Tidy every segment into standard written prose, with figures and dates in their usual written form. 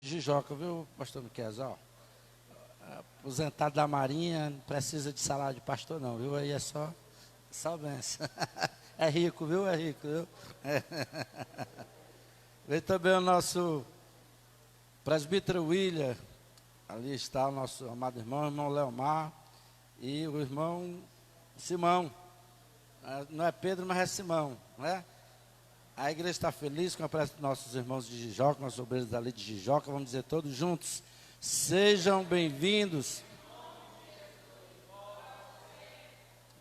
Jijoca, viu, pastor Miquel? Ó, aposentado da Marinha, não precisa de salário de pastor não, viu? Aí é só benção. É rico, viu? É rico, viu? Veio também o nosso presbítero William, ali está o nosso amado irmão Leomar, e o irmão Simão. Não é Pedro, mas é Simão, né? A igreja está feliz com a presença dos nossos irmãos de Jijoca, nossos obreiros ali de Jijoca. Vamos dizer todos juntos: sejam bem-vindos.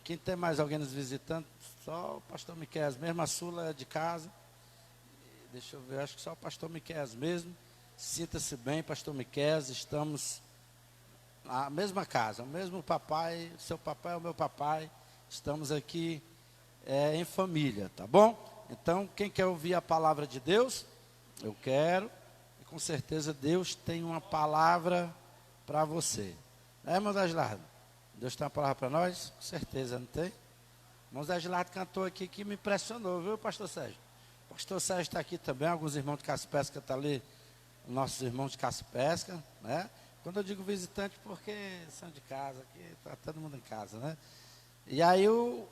Quem tem mais alguém nos visitando? Só o pastor Miquel mesmo, a Sula é de casa. Deixa eu ver, acho que só o pastor Miquel mesmo. Sinta-se bem, pastor Miquel, estamos na mesma casa, o mesmo papai, seu papai é o meu papai. Estamos aqui em família, tá bom? Então, quem quer ouvir a palavra de Deus? Eu quero. E com certeza Deus tem uma palavra para você. Irmão Agilardo? Deus tem uma palavra para nós? Com certeza, não tem? Irmão Agilardo cantou aqui que me impressionou, viu, pastor Sérgio? O pastor Sérgio está aqui também, alguns irmãos de Caça-Pesca estão ali, nossos irmãos de Caça-Pesca, né? Quando eu digo visitante, porque são de casa, aqui está todo mundo em casa, né? E aí o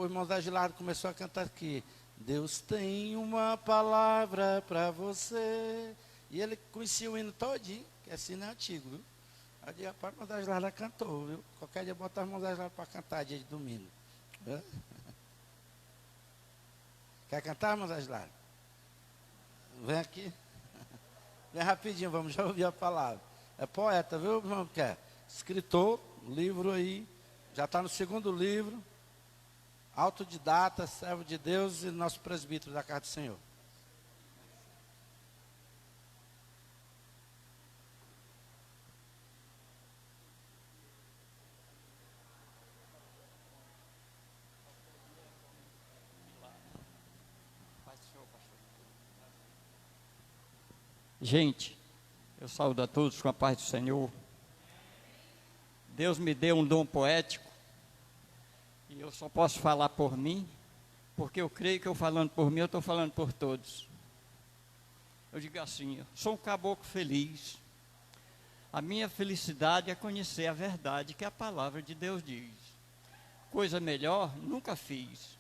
irmão Agilardo começou a cantar aqui: Deus tem uma palavra para você. E ele conhecia o hino todinho, que esse hino é antigo, viu? Aí a irmã Agilardo cantou, viu? Qualquer dia botar a irmã Agilardo para cantar dia de domingo. Viu? Quer cantar, irmã Agilardo? Vem aqui. Vem rapidinho, vamos já ouvir a palavra. É poeta, viu, irmão? Quer? Escritor, livro aí, já está no segundo livro. Autodidata, servo de Deus e nosso presbítero da Casa do Senhor. Gente, eu saúdo a todos com a paz do Senhor. Deus me deu um dom poético e eu só posso falar por mim, porque eu creio que eu falando por mim, eu estou falando por todos. Eu digo assim: eu sou um caboclo feliz. A minha felicidade é conhecer a verdade que a palavra de Deus diz. Coisa melhor nunca fiz.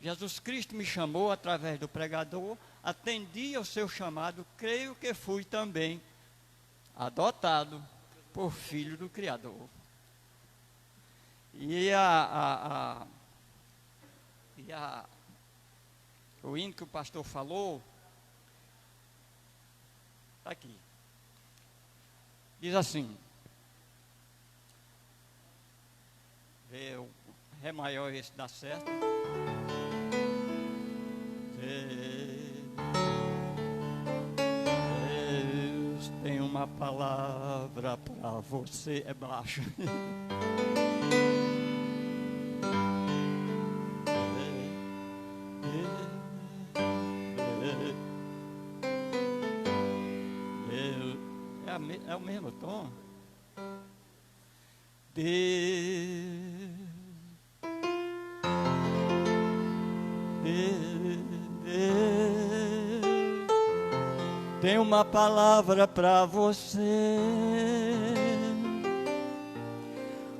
Jesus Cristo me chamou através do pregador, atendi ao seu chamado, creio que fui também adotado por filho do Criador. E o hino que o pastor falou, está aqui. Diz assim: o Ré maior, esse dá certo. Deus tem uma palavra para você. É baixo. É o mesmo tom. Tem uma palavra para você.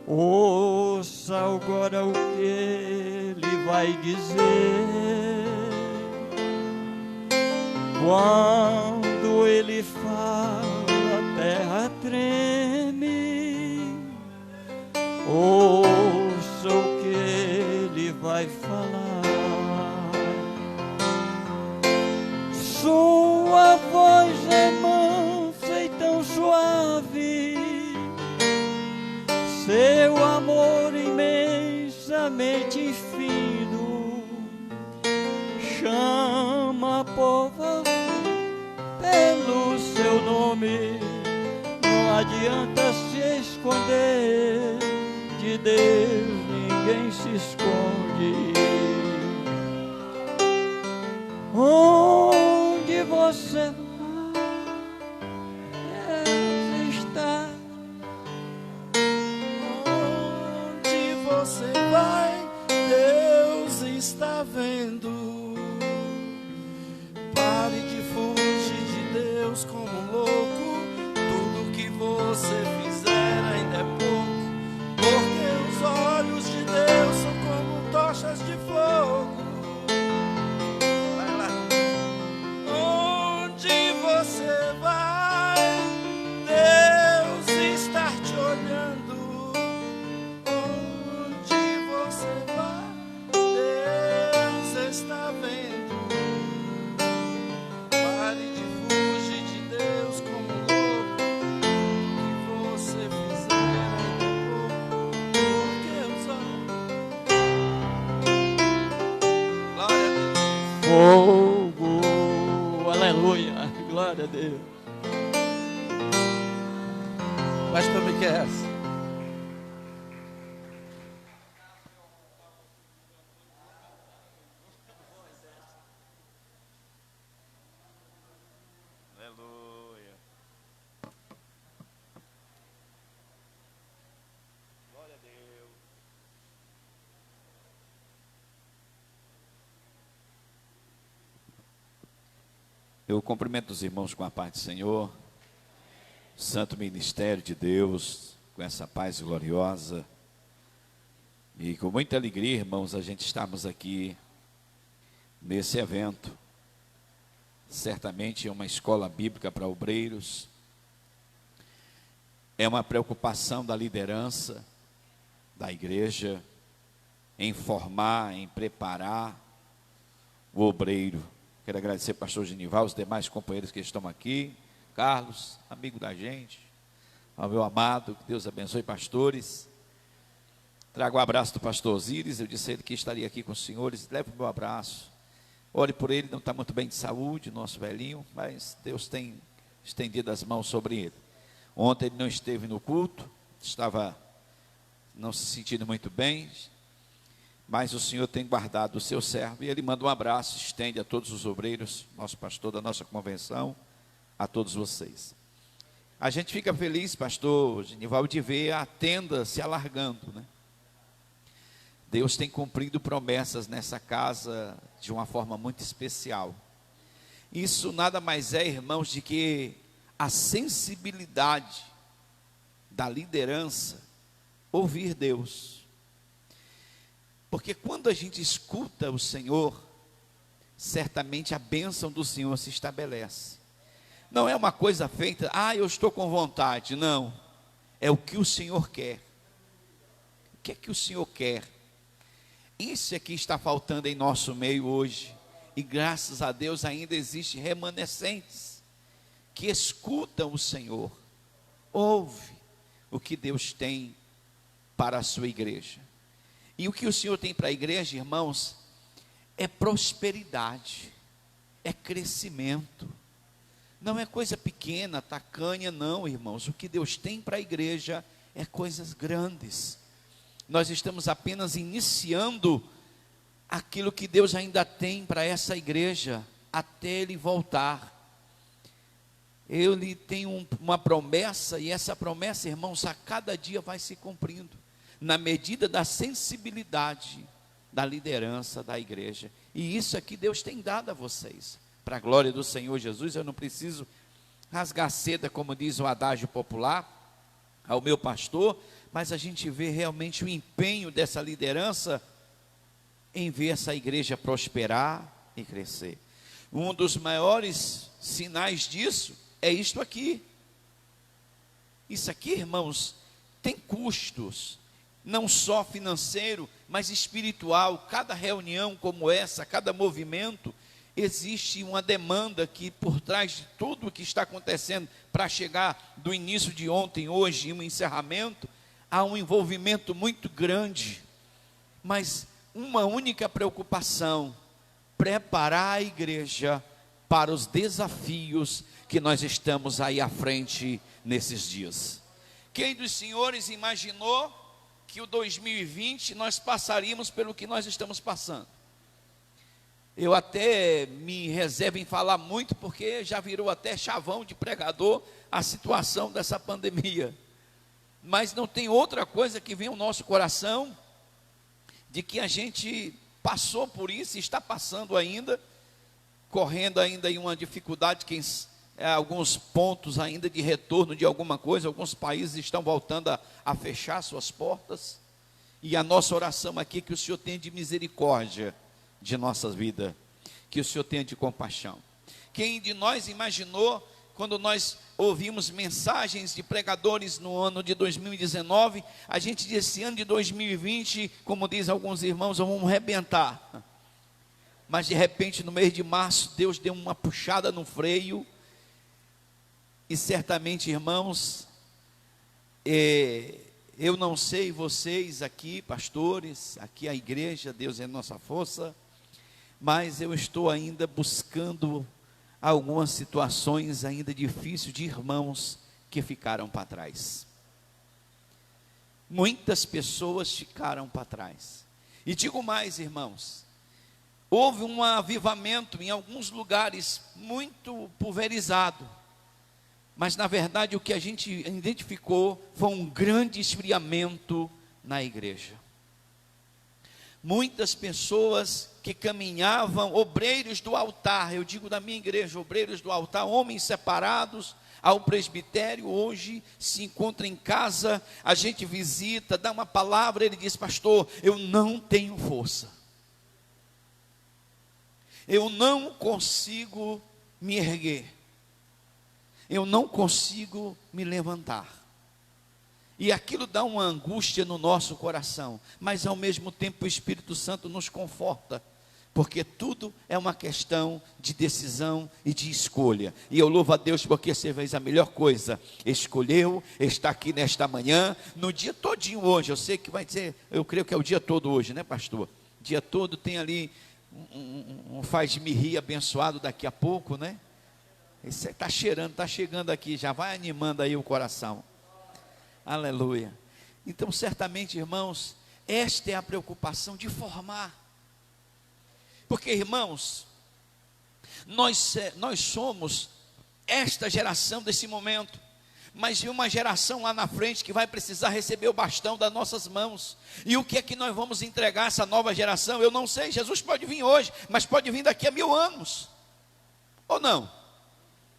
Ouça agora o que ele vai dizer. Quando ele fala, a terra treme. Ouça o que ele vai falar. Sua voz é mansa e tão suave, seu amor imensamente infindo chama povo pelo seu nome. Não adianta se esconder, de Deus ninguém se esconde. Onde você vai, Deus está. Onde você vai, Deus está vendo. Pare de fugir de Deus como um louco. Pastor Miquel. Aleluia. Glória a Deus. Eu cumprimento os irmãos com a paz do Senhor. Santo ministério de Deus, com essa paz gloriosa. E com muita alegria, irmãos, a gente estamos aqui nesse evento. Certamente é uma escola bíblica para obreiros. É uma preocupação da liderança da igreja em formar, em preparar o obreiro. Quero agradecer ao pastor Genival, os demais companheiros que estão aqui. Carlos, amigo da gente, ao meu amado, que Deus abençoe, pastores. Trago o abraço do pastor Osíris, eu disse a ele que estaria aqui com os senhores, leve o meu abraço. Ore por ele, não está muito bem de saúde, nosso velhinho, mas Deus tem estendido as mãos sobre ele. Ontem ele não esteve no culto, estava não se sentindo muito bem, mas o Senhor tem guardado o seu servo, e ele manda um abraço, estende a todos os obreiros, nosso pastor da nossa convenção, a todos vocês. A gente fica feliz, pastor Genival, de ver a tenda se alargando, né? Deus tem cumprido promessas nessa casa de uma forma muito especial. Isso nada mais é, irmãos, de que a sensibilidade da liderança ouvir Deus. Porque quando a gente escuta o Senhor, certamente a bênção do Senhor se estabelece. Não é uma coisa feita, eu estou com vontade. Não, é o que o Senhor quer. O que é que o Senhor quer? Isso é que está faltando em nosso meio hoje. E graças a Deus ainda existem remanescentes que escutam o Senhor. Ouve o que Deus tem para a sua igreja. E o que o Senhor tem para a igreja, irmãos, é prosperidade, é crescimento. Não é coisa pequena, tacanha, não, irmãos. O que Deus tem para a igreja é coisas grandes. Nós estamos apenas iniciando aquilo que Deus ainda tem para essa igreja, até Ele voltar. Ele tem uma promessa, e essa promessa, irmãos, a cada dia vai se cumprindo, na medida da sensibilidade da liderança da igreja. E isso é que Deus tem dado a vocês. Para a glória do Senhor Jesus, eu não preciso rasgar seda, como diz o adágio popular, ao meu pastor, mas a gente vê realmente o empenho dessa liderança em ver essa igreja prosperar e crescer. Um dos maiores sinais disso é isto aqui. Isso aqui, irmãos, tem custos, não só financeiro, mas espiritual. Cada reunião como essa, cada movimento, existe uma demanda que por trás de tudo o que está acontecendo, para chegar do início de ontem, hoje, e um encerramento, há um envolvimento muito grande, mas uma única preocupação: preparar a igreja para os desafios que nós estamos aí à frente nesses dias. Quem dos senhores imaginou que o 2020 nós passaríamos pelo que nós estamos passando? Eu até me reservo em falar muito, porque já virou até chavão de pregador a situação dessa pandemia. Mas não tem outra coisa que vem ao nosso coração, de que a gente passou por isso e está passando ainda, correndo ainda em uma dificuldade, alguns pontos ainda de retorno de alguma coisa. Alguns países estão voltando a fechar suas portas, e a nossa oração aqui é que o Senhor tenha de misericórdia de nossa vida, que o Senhor tenha de compaixão. Quem de nós imaginou, quando nós ouvimos mensagens de pregadores no ano de 2019, a gente disse: ano de 2020, como dizem alguns irmãos, vamos arrebentar. Mas de repente, no mês de março, Deus deu uma puxada no freio, e certamente, irmãos, eu não sei vocês aqui, pastores, aqui a igreja, Deus é a nossa força, mas eu estou ainda buscando algumas situações ainda difíceis de irmãos que ficaram para trás. muitas pessoas ficaram para trás. E digo mais, irmãos, houve um avivamento em alguns lugares muito pulverizado, mas na verdade o que a gente identificou foi um grande esfriamento na igreja. Muitas pessoas que caminhavam, obreiros do altar, eu digo da minha igreja, obreiros do altar, homens separados ao presbitério, hoje se encontra em casa, a gente visita, dá uma palavra, ele diz: pastor, eu não tenho força, eu não consigo me erguer, eu não consigo me levantar. E aquilo dá uma angústia no nosso coração, mas ao mesmo tempo o Espírito Santo nos conforta, porque tudo é uma questão de decisão e de escolha. E eu louvo a Deus porque você fez a melhor coisa, escolheu estar aqui nesta manhã, no dia todinho hoje. Eu sei que vai ser, eu creio que é o dia todo hoje, né, pastor? Dia todo tem ali um faz-me rir abençoado daqui a pouco, né? Esse está cheirando, está chegando aqui, já vai animando aí o coração. Aleluia. Então, certamente, irmãos, esta é a preocupação de formar. Porque, irmãos, nós somos esta geração desse momento, mas de uma geração lá na frente que vai precisar receber o bastão das nossas mãos. E o que é que nós vamos entregar a essa nova geração? Eu não sei, Jesus pode vir hoje, mas pode vir daqui a 1000 anos. Ou não?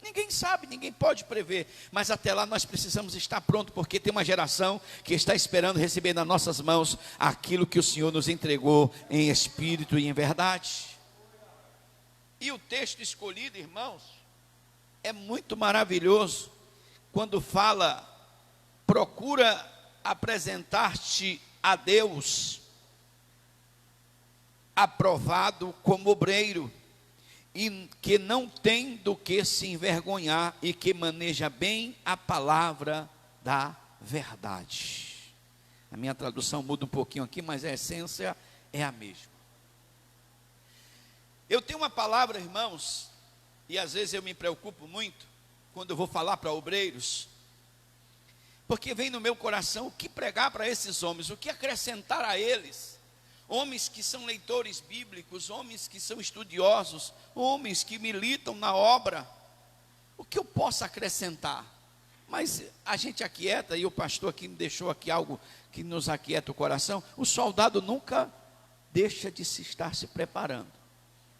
Ninguém sabe, ninguém pode prever, mas até lá nós precisamos estar prontos, porque tem uma geração que está esperando receber nas nossas mãos aquilo que o Senhor nos entregou em espírito e em verdade. E o texto escolhido, irmãos, é muito maravilhoso, quando fala: procura apresentar-te a Deus aprovado como obreiro, e que não tem do que se envergonhar, e que maneja bem a palavra da verdade. A minha tradução muda um pouquinho aqui, mas a essência é a mesma. Eu tenho uma palavra, irmãos, e às vezes eu me preocupo muito quando eu vou falar para obreiros, porque vem no meu coração o que pregar para esses homens, o que acrescentar a eles. Homens que são leitores bíblicos, homens que são estudiosos, homens que militam na obra, o que eu posso acrescentar? Mas a gente aquieta, e o pastor aqui me deixou aqui algo que nos aquieta o coração. O soldado nunca deixa de estar se preparando,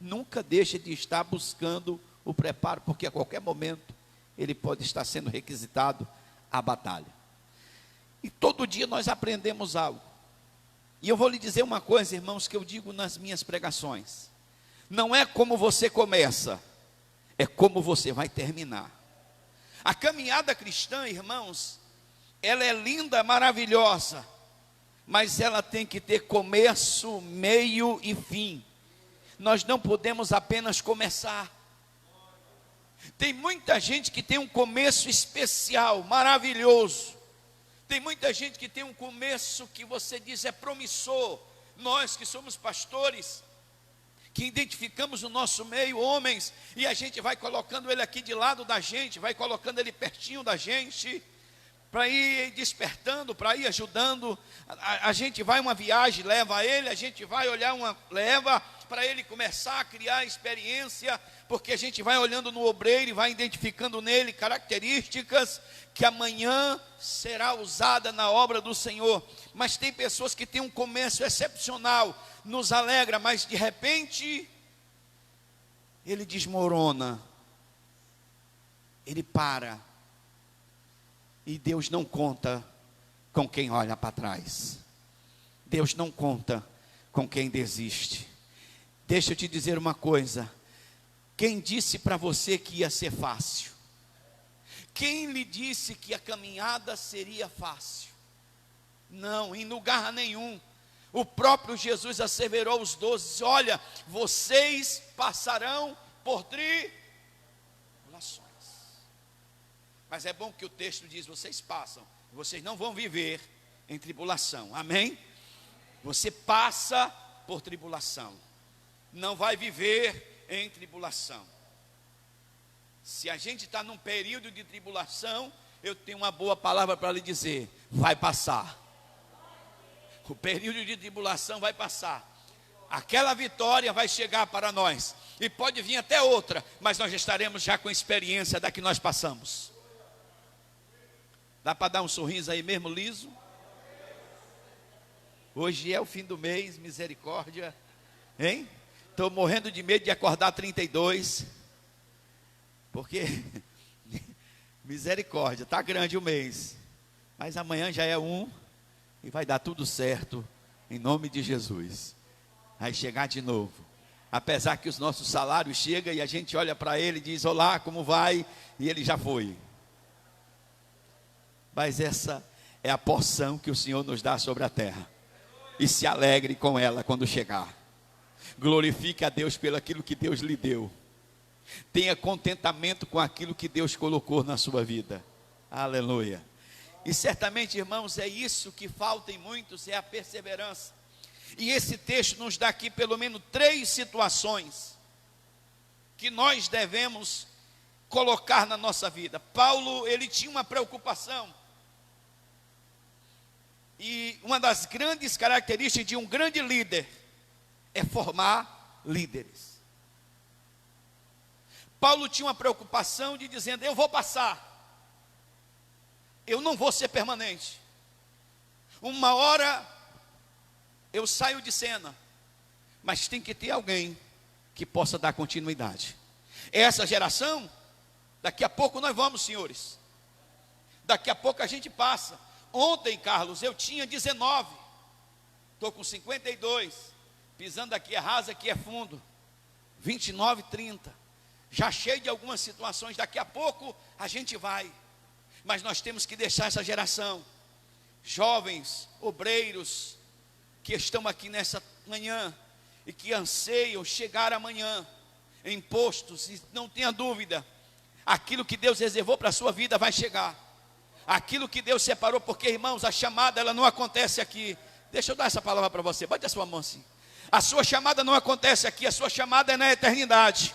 nunca deixa de estar buscando o preparo, porque a qualquer momento ele pode estar sendo requisitado à batalha. E todo dia nós aprendemos algo. E eu vou lhe dizer uma coisa, irmãos, que eu digo nas minhas pregações: não é como você começa, é como você vai terminar. A caminhada cristã, irmãos, ela é linda, maravilhosa, mas ela tem que ter começo, meio e fim. Nós não podemos apenas começar. Tem muita gente que tem um começo especial, maravilhoso. Tem muita gente que tem um começo que você diz é promissor. Nós que somos pastores, que identificamos no nosso meio homens, e a gente vai colocando ele aqui de lado da gente, vai colocando ele pertinho da gente, para ir despertando, para ir ajudando. A gente vai uma viagem, leva ele, a gente vai olhar leva para ele começar a criar experiência, porque a gente vai olhando no obreiro e vai identificando nele características que amanhã será usada na obra do Senhor. Mas tem pessoas que têm um começo excepcional, nos alegra, mas de repente ele desmorona, ele para, e Deus não conta com quem olha para trás. Deus não conta com quem desiste. Deixa eu te dizer uma coisa: quem disse para você que ia ser fácil? Quem lhe disse que a caminhada seria fácil? Não, em lugar nenhum. O próprio Jesus asseverou aos 12: olha, vocês passarão por tribulações. Mas é bom que o texto diz: vocês passam, vocês não vão viver em tribulação. Amém? Você passa por tribulação, não vai viver em tribulação. Se a gente está num período de tribulação, eu tenho uma boa palavra para lhe dizer: vai passar. O período de tribulação vai passar. Aquela vitória vai chegar para nós. E pode vir até outra, mas nós estaremos já com experiência da que nós passamos. Dá para dar um sorriso aí mesmo, liso? Hoje é o fim do mês, misericórdia. Hein? Estou morrendo de medo de acordar 32. Porque, misericórdia, está grande o mês. Mas amanhã já é 1 e vai dar tudo certo, em nome de Jesus. Vai chegar de novo. Apesar que os nossos salários chegam e a gente olha para ele e diz, olá, como vai? E ele já foi. Mas essa é a porção que o Senhor nos dá sobre a terra. E se alegre com ela quando chegar. Glorifique a Deus pelo aquilo que Deus lhe deu. Tenha contentamento com aquilo que Deus colocou na sua vida. Aleluia. E certamente, irmãos, é isso que falta em muitos, é a perseverança. E esse texto nos dá aqui pelo menos 3 situações que nós devemos colocar na nossa vida. Paulo, ele tinha uma preocupação. E uma das grandes características de um grande líder é formar líderes. Paulo tinha uma preocupação de dizendo, eu vou passar. Eu não vou ser permanente. Uma hora eu saio de cena, mas tem que ter alguém que possa dar continuidade. Essa geração, daqui a pouco nós vamos, senhores. Daqui a pouco a gente passa. Ontem, Carlos, eu tinha 19. Estou com 52. Pisando aqui é raso, aqui é fundo. 29, 30. Já cheio de algumas situações. Daqui a pouco a gente vai. Mas nós temos que deixar essa geração. Jovens, obreiros, que estão aqui nessa manhã e que anseiam chegar amanhã em postos, e não tenha dúvida, aquilo que Deus reservou para a sua vida vai chegar. Aquilo que Deus separou, porque, irmãos, a chamada ela não acontece aqui. Deixa eu dar essa palavra para você, bate a sua mão assim. A sua chamada não acontece aqui, a sua chamada é na eternidade.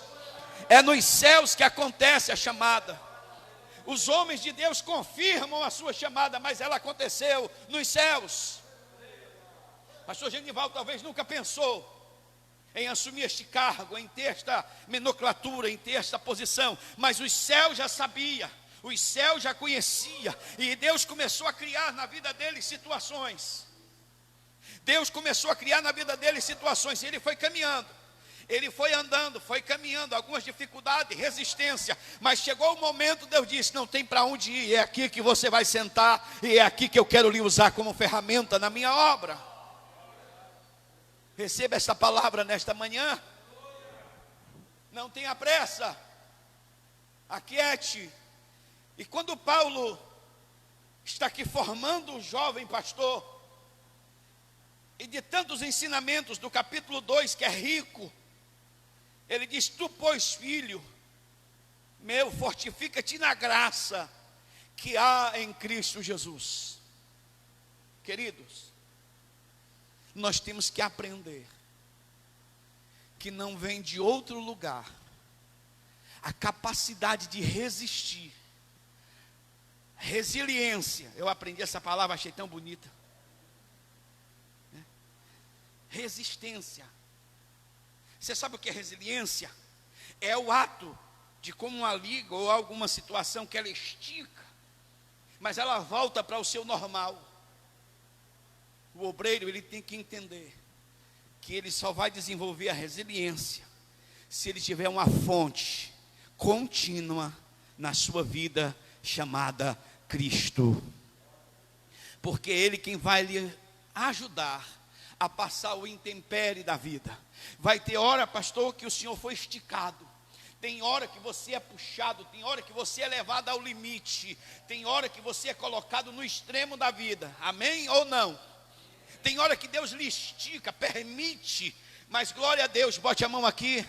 É nos céus que acontece a chamada. Os homens de Deus confirmam a sua chamada, mas ela aconteceu nos céus. Pastor Genival talvez nunca pensou em assumir este cargo, em ter esta nomenclatura, em ter esta posição, mas os céus já sabiam, os céus já conheciam, e Deus começou a criar na vida dele situações. Deus começou a criar na vida dele situações, e ele foi caminhando, ele foi andando, foi caminhando, algumas dificuldades, resistência, mas chegou o momento, Deus disse, não tem para onde ir, é aqui que você vai sentar, e é aqui que eu quero lhe usar como ferramenta na minha obra. Receba esta palavra nesta manhã. Não tenha pressa. Aquiete. E quando Paulo está aqui formando um jovem pastor, e de tantos ensinamentos do capítulo 2, que é rico, ele diz, tu, pois, filho meu, fortifica-te na graça que há em Cristo Jesus. Queridos, nós temos que aprender que não vem de outro lugar a capacidade de resistir, resiliência. Eu aprendi essa palavra, achei tão bonita. Resistência. Você sabe o que é resiliência? É o ato de como uma liga ou alguma situação que ela estica, mas ela volta para o seu normal. O obreiro, ele tem que entender que ele só vai desenvolver a resiliência se ele tiver uma fonte contínua na sua vida chamada Cristo. Porque Ele quem vai lhe ajudar a passar o intempérie da vida. Vai ter hora, pastor, que o Senhor foi esticado. Tem hora que você é puxado, tem hora que você é levado ao limite, tem hora que você é colocado no extremo da vida. Amém ou não? Tem hora que Deus lhe estica, permite, mas glória a Deus, bote a mão aqui.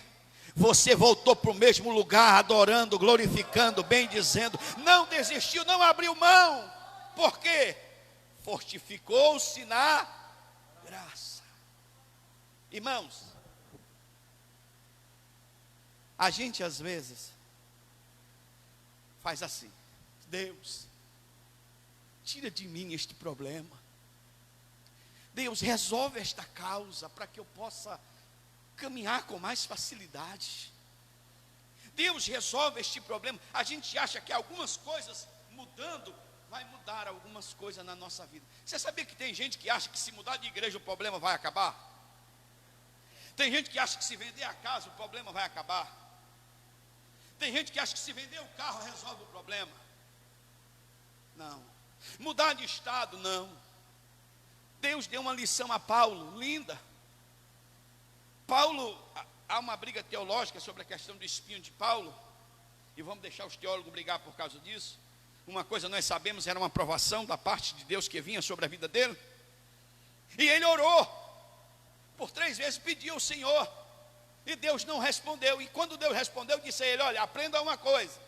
Você voltou para o mesmo lugar, adorando, glorificando, bendizendo, não desistiu, não abriu mão. Por quê? Fortificou-se na graça. Irmãos, a gente às vezes faz assim: Deus, tira de mim este problema. Deus, resolve esta causa para que eu possa caminhar com mais facilidade. Deus, resolve este problema. A gente acha que algumas coisas mudando vai mudar algumas coisas na nossa vida. Você sabia que tem gente que acha que se mudar de igreja o problema vai acabar? Tem gente que acha que se vender a casa o problema vai acabar. Tem gente que acha que se vender o carro resolve o problema. Não. Mudar de estado, não. Deus deu uma lição a Paulo, linda. Paulo, há uma briga teológica sobre a questão do espinho de Paulo, e vamos deixar os teólogos brigar por causa disso. Uma coisa nós sabemos, era uma provação da parte de Deus que vinha sobre a vida dele. E ele orou, por 3 vezes pediu ao Senhor, e Deus não respondeu. E quando Deus respondeu, disse a ele: olha, aprenda uma coisa,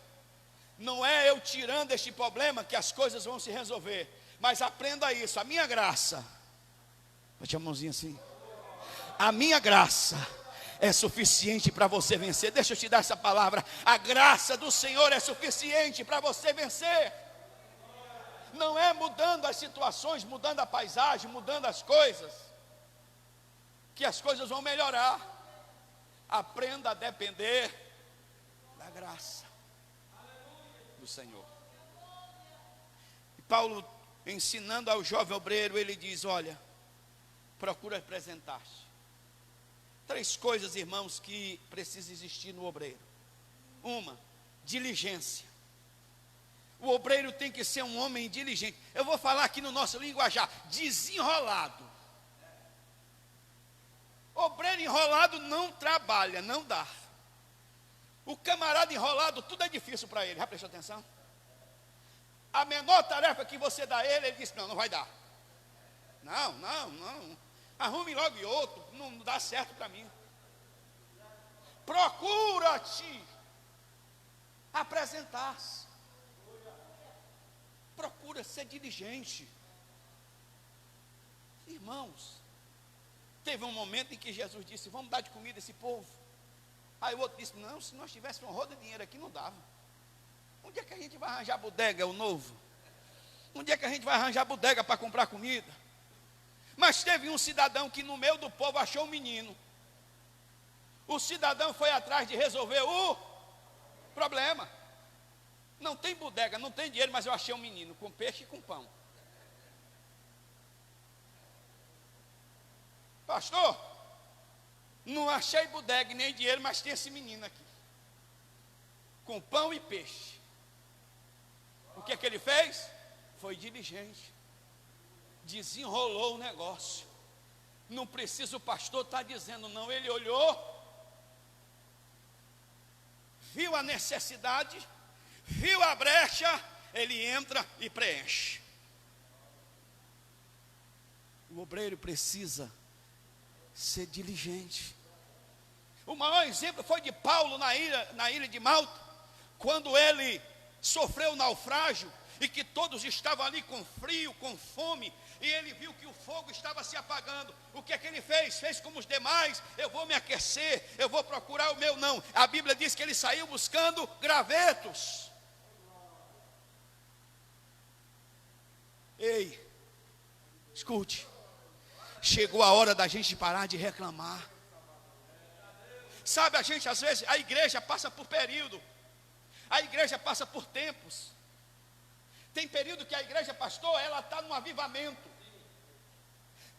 não é eu tirando este problema que as coisas vão se resolver, mas aprenda isso, a minha graça, bate a mãozinha assim, a minha graça é suficiente para você vencer. Deixa eu te dar essa palavra, a graça do Senhor é suficiente para você vencer. Não é mudando as situações, mudando a paisagem, mudando as coisas, que as coisas vão melhorar. Aprenda a depender da graça do Senhor. E Paulo, ensinando ao jovem obreiro, ele diz: olha, procura apresentar-se. 3 coisas, irmãos, que precisam existir no obreiro. Uma, diligência. O obreiro tem que ser um homem diligente. Eu vou falar aqui no nosso linguajar, desenrolado. Obreiro enrolado não trabalha, não dá. O camarada enrolado, tudo é difícil para ele. Já prestou atenção? A menor tarefa que você dá a ele, ele diz: não, não vai dar. Não. Arrume logo outro, não dá certo para mim. Procura-te apresentar-se. Procura ser diligente. Irmãos, teve um momento em que Jesus disse: vamos dar de comida a esse povo. Aí o outro disse: não, se nós tivéssemos um rolo de dinheiro aqui, não dava. Onde é que a gente vai arranjar bodega, o novo? Onde é que a gente vai arranjar bodega para comprar comida? Mas teve um cidadão que no meio do povo achou um menino. O cidadão foi atrás de resolver o problema. Não tem bodega, não tem dinheiro, mas eu achei um menino com peixe e com pão. Pastor, não achei bodega nem dinheiro, mas tem esse menino aqui, com pão e peixe. O que é que ele fez? Foi diligente. Desenrolou o negócio. Não precisa o pastor estar dizendo, não. Ele olhou, viu a necessidade, viu a brecha, ele entra e preenche. O obreiro precisa ser diligente. O maior exemplo foi de Paulo na ilha de Malta, quando ele sofreu o naufrágio e que todos estavam ali com frio, com fome, e ele viu que o fogo estava se apagando. O que é que ele fez? Fez como os demais: eu vou me aquecer, eu vou procurar o meu. Não, a Bíblia diz que ele saiu buscando gravetos. Ei, escute, chegou a hora da gente parar de reclamar. Sabe, a gente às vezes, a igreja passa por período, a igreja passa por tempos. Tem período que a igreja, pastor, ela está num avivamento.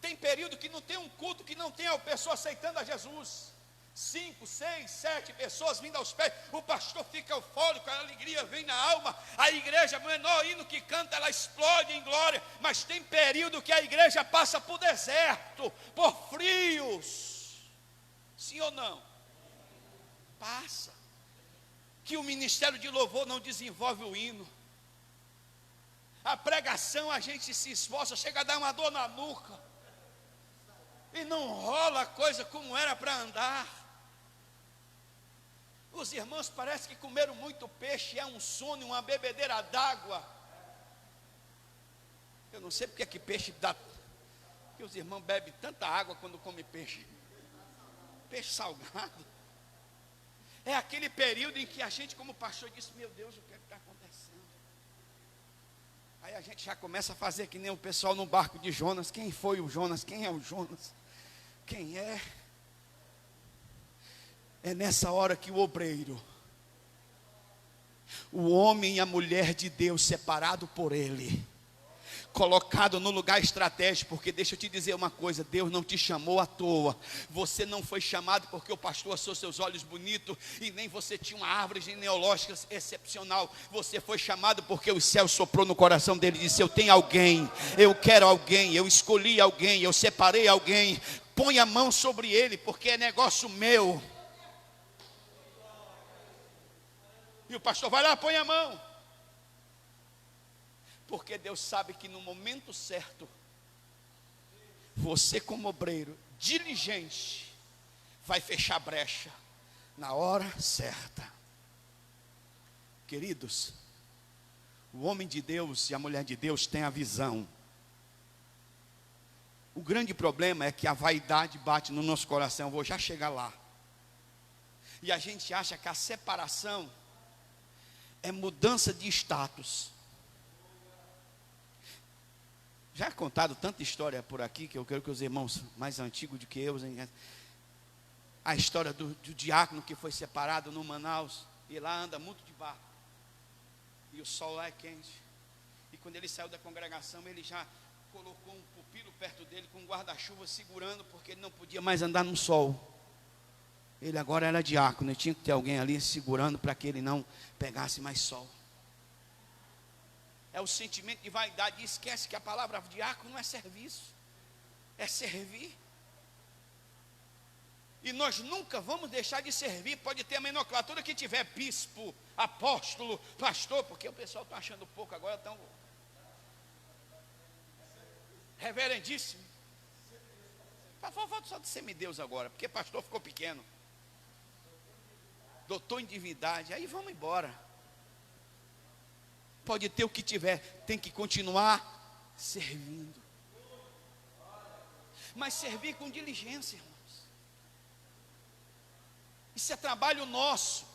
Tem período que não tem um culto, que não tem a pessoa aceitando a Jesus. 5, 6, 7 pessoas vindo aos pés. O pastor fica eufórico, a alegria vem na alma. A igreja, o menor hino que canta, ela explode em glória. Mas tem período que a igreja passa por deserto, por frios. Sim ou não? Passa. Que o ministério de louvor não desenvolve o hino. A pregação a gente se esforça, chega a dar uma dor na nuca, e não rola a coisa como era para andar. Os irmãos parece que comeram muito peixe, é um sono, uma bebedeira d'água. Eu não sei porque é que peixe dá, que os irmãos bebem tanta água quando comem peixe. Peixe salgado. É aquele período em que a gente, como pastor, disse: meu Deus, o que é que está acontecendo? Aí a gente já começa a fazer que nem o pessoal no barco de Jonas. Quem foi o Jonas? Quem é o Jonas? Quem é? É nessa hora que o obreiro, o homem e a mulher de Deus separado por Ele, colocado no lugar estratégico, porque deixa eu te dizer uma coisa, Deus não te chamou à toa, você não foi chamado porque o pastor achou seus olhos bonitos, e nem você tinha uma árvore genealógica excepcional, você foi chamado porque o céu soprou no coração dele e disse, eu tenho alguém, eu quero alguém, eu escolhi alguém, eu separei alguém, põe a mão sobre ele, porque é negócio meu. E o pastor vai lá, põe a mão. Porque Deus sabe que no momento certo, você como obreiro, diligente, vai fechar brecha, na hora certa. Queridos, o homem de Deus e a mulher de Deus têm a visão. O grande problema é que a vaidade bate no nosso coração, eu vou já chegar lá. E a gente acha que a separação é mudança de status. Já é contado tanta história por aqui, que eu quero que os irmãos mais antigos do que eu, a história do diácono que foi separado no Manaus, e lá anda muito de barco, e o sol lá é quente, e quando ele saiu da congregação, ele já colocou um pupilo perto dele, com um guarda-chuva segurando, porque ele não podia mais andar no sol. Ele agora era diácono, e tinha que ter alguém ali segurando, para que ele não pegasse mais sol. É o sentimento de vaidade, e esquece que a palavra diácono não é serviço, é servir. E nós nunca vamos deixar de servir. Pode ter a nomenclatura que tiver, bispo, apóstolo, pastor, porque o pessoal está achando pouco agora, estão reverendíssimo. Falta só de semideus agora, porque pastor ficou pequeno. Doutor em divindade, aí vamos embora. Pode ter o que tiver, tem que continuar servindo. Mas servir com diligência, irmãos. Isso é trabalho nosso.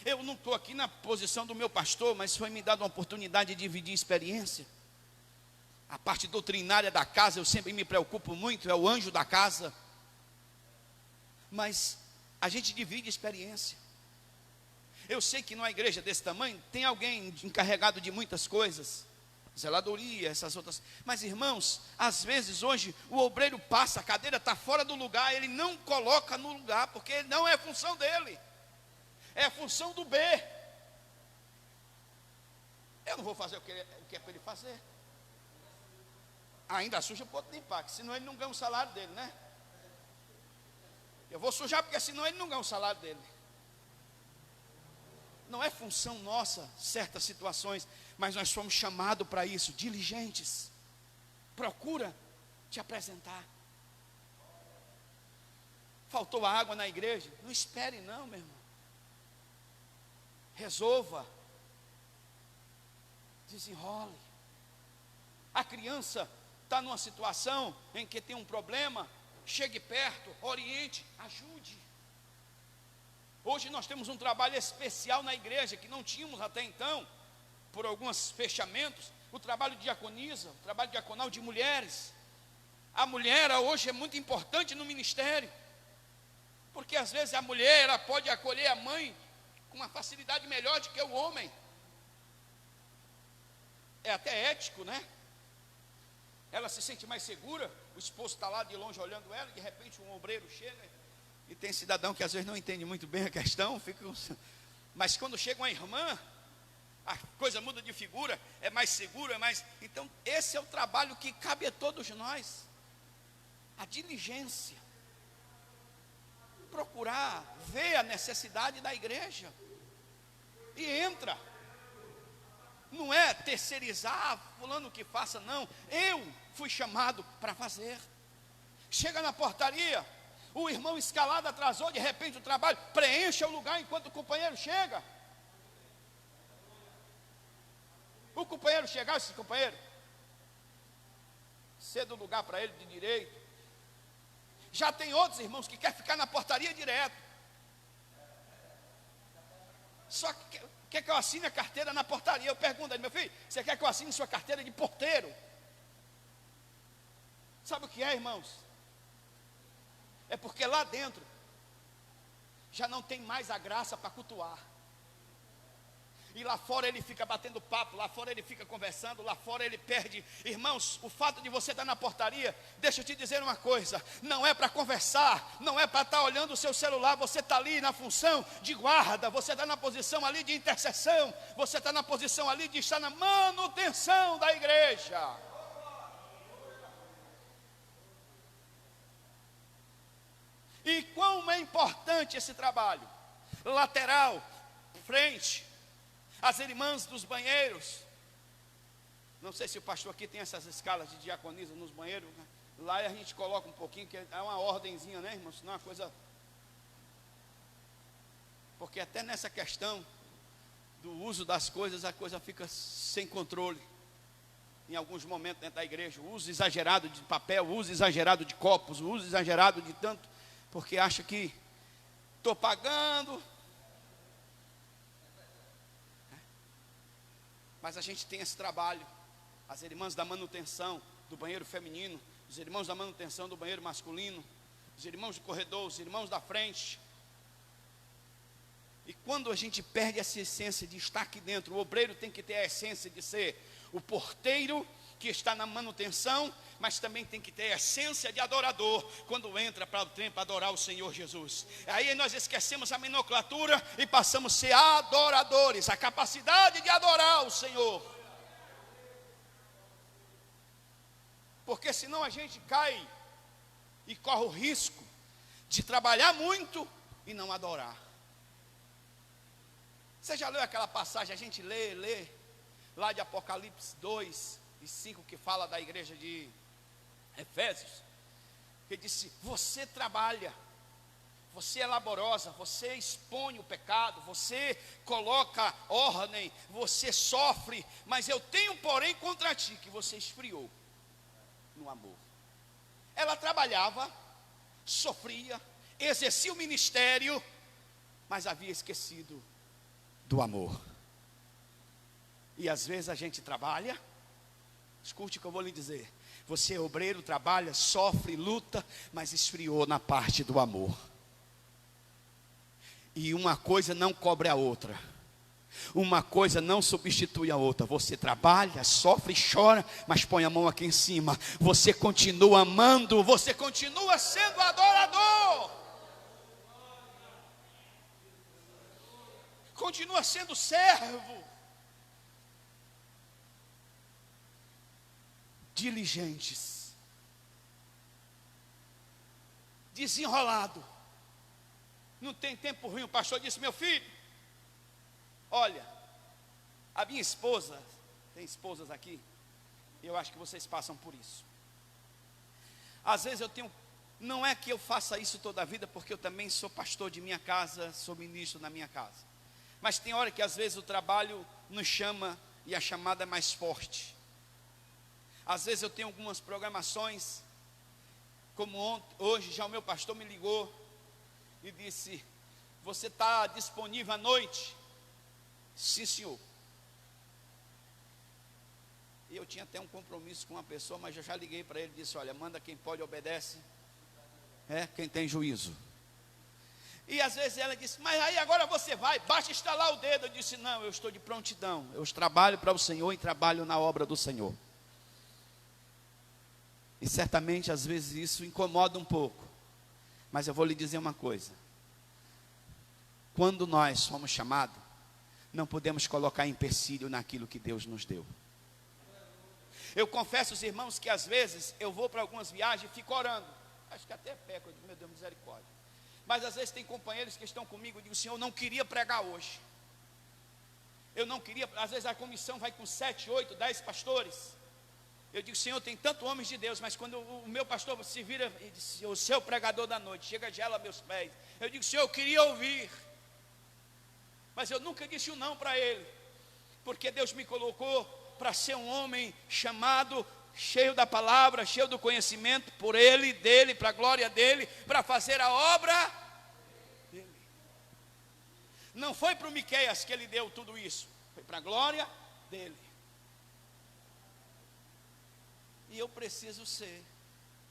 Eu não estou aqui na posição do meu pastor, mas foi me dada uma oportunidade de dividir experiência. A parte doutrinária da casa, eu sempre me preocupo muito, é o anjo da casa. Mas a gente divide experiência. Eu sei que numa igreja desse tamanho, tem alguém encarregado de muitas coisas, zeladoria, essas outras. Mas irmãos, às vezes hoje, o obreiro passa, a cadeira está fora do lugar, ele não coloca no lugar, porque não é função dele, é função do B. Eu não vou fazer o que é para ele fazer. Ainda suja para o outro limpar, que senão ele não ganha o salário dele, né? Eu vou sujar, porque senão ele não ganha o salário dele. Não é função nossa certas situações, mas nós somos chamados para isso, diligentes. Procura te apresentar. Faltou água na igreja? Não espere não, meu irmão. Resolva. Desenrole. A criança está numa situação em que tem um problema, chegue perto, oriente, ajude. Hoje nós temos um trabalho especial na igreja, que não tínhamos até então, por alguns fechamentos, o trabalho de diaconisa, o trabalho diaconal de mulheres. A mulher hoje é muito importante no ministério, porque às vezes a mulher ela pode acolher a mãe com uma facilidade melhor do que o homem. É até ético, né? Ela se sente mais segura, o esposo está lá de longe olhando ela, e de repente um obreiro chega. E tem cidadão que às vezes não entende muito bem a questão, mas quando chega uma irmã, a coisa muda de figura, é mais seguro, é mais. Então, esse é o trabalho que cabe a todos nós. A diligência. Procurar ver a necessidade da igreja. E entra. Não é terceirizar, fulano que faça, não. Eu fui chamado para fazer. Chega na portaria. O irmão escalado atrasou, de repente o trabalho, preencha o lugar enquanto o companheiro chega. O companheiro chegar, esse companheiro, ceda o lugar para ele de direito. Já tem outros irmãos que querem ficar na portaria direto. Só que quer que eu assine a carteira na portaria. Eu pergunto a ele: meu filho, você quer que eu assine sua carteira de porteiro? Sabe o que é, irmãos? É porque lá dentro já não tem mais a graça para cultuar. E lá fora ele fica batendo papo, lá fora ele fica conversando, lá fora ele perde. Irmãos, o fato de você estar na portaria, deixa eu te dizer uma coisa: não é para conversar, não é para estar olhando o seu celular. Você está ali na função de guarda, você está na posição ali de intercessão, você está na posição ali de estar na manutenção da igreja. E como é importante esse trabalho. Lateral, frente, as irmãs dos banheiros. Não sei se o pastor aqui tem essas escalas de diaconisa nos banheiros, né? Lá a gente coloca um pouquinho, que é uma ordenzinha, né, irmãos? Não é uma coisa... Porque até nessa questão do uso das coisas, a coisa fica sem controle. Em alguns momentos dentro da igreja, o uso exagerado de papel, o uso exagerado de copos, o uso exagerado de tanto, porque acha que estou pagando. Mas a gente tem esse trabalho. As irmãs da manutenção do banheiro feminino, os irmãos da manutenção do banheiro masculino, os irmãos do corredor, os irmãos da frente. E quando a gente perde essa essência de estar aqui dentro, o obreiro tem que ter a essência de ser o porteiro que está na manutenção, mas também tem que ter a essência de adorador quando entra para o templo para adorar o Senhor Jesus. Aí nós esquecemos a nomenclatura e passamos a ser adoradores, a capacidade de adorar o Senhor. Porque senão a gente cai e corre o risco de trabalhar muito e não adorar. Você já leu aquela passagem, a gente lê, lá de Apocalipse 2:5, que fala da igreja de Efésios, que disse: você trabalha, você é laborosa, você expõe o pecado, você coloca ordem, você sofre, mas eu tenho porém contra ti, que você esfriou no amor. Ela trabalhava, sofria, exercia o ministério, mas havia esquecido do amor. E às vezes a gente trabalha, escute o que eu vou lhe dizer, você é obreiro, trabalha, sofre, luta, mas esfriou na parte do amor. E uma coisa não cobre a outra, uma coisa não substitui a outra. Você trabalha, sofre, chora, mas põe a mão aqui em cima. Você continua amando, você continua sendo adorador, continua sendo servo, diligentes, desenrolado. Não tem tempo ruim. O pastor disse: meu filho, olha, a minha esposa, tem esposas aqui, eu acho que vocês passam por isso. Às vezes eu tenho, não é que eu faça isso toda a vida, porque eu também sou pastor de minha casa, sou ministro na minha casa, mas tem hora que às vezes o trabalho nos chama e a chamada é mais forte. Às vezes eu tenho algumas programações, como hoje já o meu pastor me ligou e disse: você está disponível à noite? Sim, senhor. E eu tinha até um compromisso com uma pessoa, mas eu já liguei para ele e disse: olha, manda quem pode, obedece, quem tem juízo. E às vezes ela disse: mas aí agora você vai, basta estalar o dedo. Eu disse: não, eu estou de prontidão, eu trabalho para o Senhor e trabalho na obra do Senhor. E certamente às vezes isso incomoda um pouco, mas eu vou lhe dizer uma coisa: quando nós somos chamados, não podemos colocar empecilho naquilo que Deus nos deu. Eu confesso aos irmãos que às vezes eu vou para algumas viagens e fico orando, acho que até peco, eu digo: meu Deus, misericórdia. Mas às vezes tem companheiros que estão comigo, eu digo: Senhor, eu não queria pregar hoje, eu não queria. Às vezes a comissão vai com 7, 8, 10 pastores. Eu digo: Senhor, tem tanto homens de Deus, mas quando o meu pastor se vira e diz: o seu pregador da noite chega, gela meus pés. Eu digo: Senhor, eu queria ouvir, mas eu nunca disse um não para ele, porque Deus me colocou para ser um homem chamado, cheio da palavra, cheio do conhecimento, por ele, dele, para a glória dele, para fazer a obra dele. Não foi para o Miqueias que ele deu tudo isso, foi para a glória dele. E eu preciso ser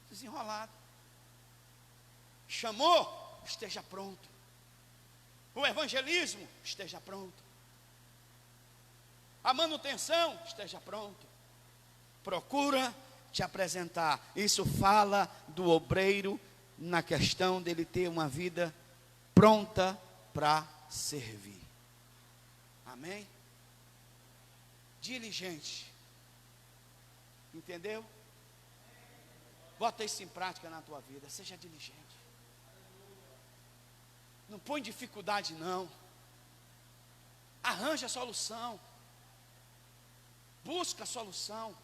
desenrolado. Chamou, esteja pronto. O evangelismo, esteja pronto. A manutenção, esteja pronto. Procura te apresentar. Isso fala do obreiro na questão dele ter uma vida pronta para servir. Amém? Diligente. Entendeu? Bota isso em prática na tua vida. Seja diligente. Não põe dificuldade não. Arranja a solução. Busca a solução.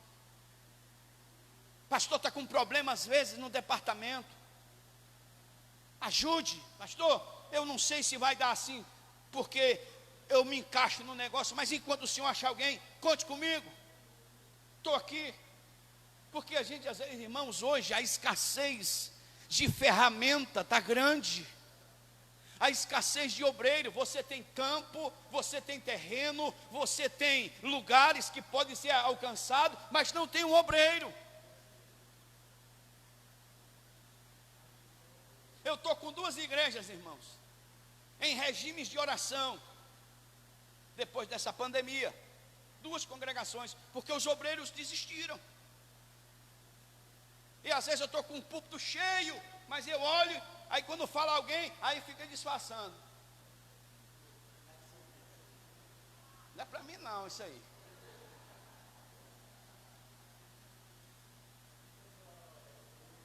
Pastor está com problema às vezes no departamento. Ajude. Pastor, eu não sei se vai dar assim, porque eu me encaixo no negócio, mas enquanto o senhor achar alguém, conte comigo. Estou aqui. Porque a gente, às vezes, irmãos, hoje a escassez de ferramenta está grande. A escassez de obreiro. Você tem campo, você tem terreno, você tem lugares que podem ser alcançados, mas não tem um obreiro. Eu estou com 2 igrejas, irmãos, em regimes de oração, depois dessa pandemia. 2 congregações, porque os obreiros desistiram. E às vezes eu estou com um púlpito cheio, mas eu olho, aí quando fala alguém, aí fica disfarçando. Não é para mim não, isso aí.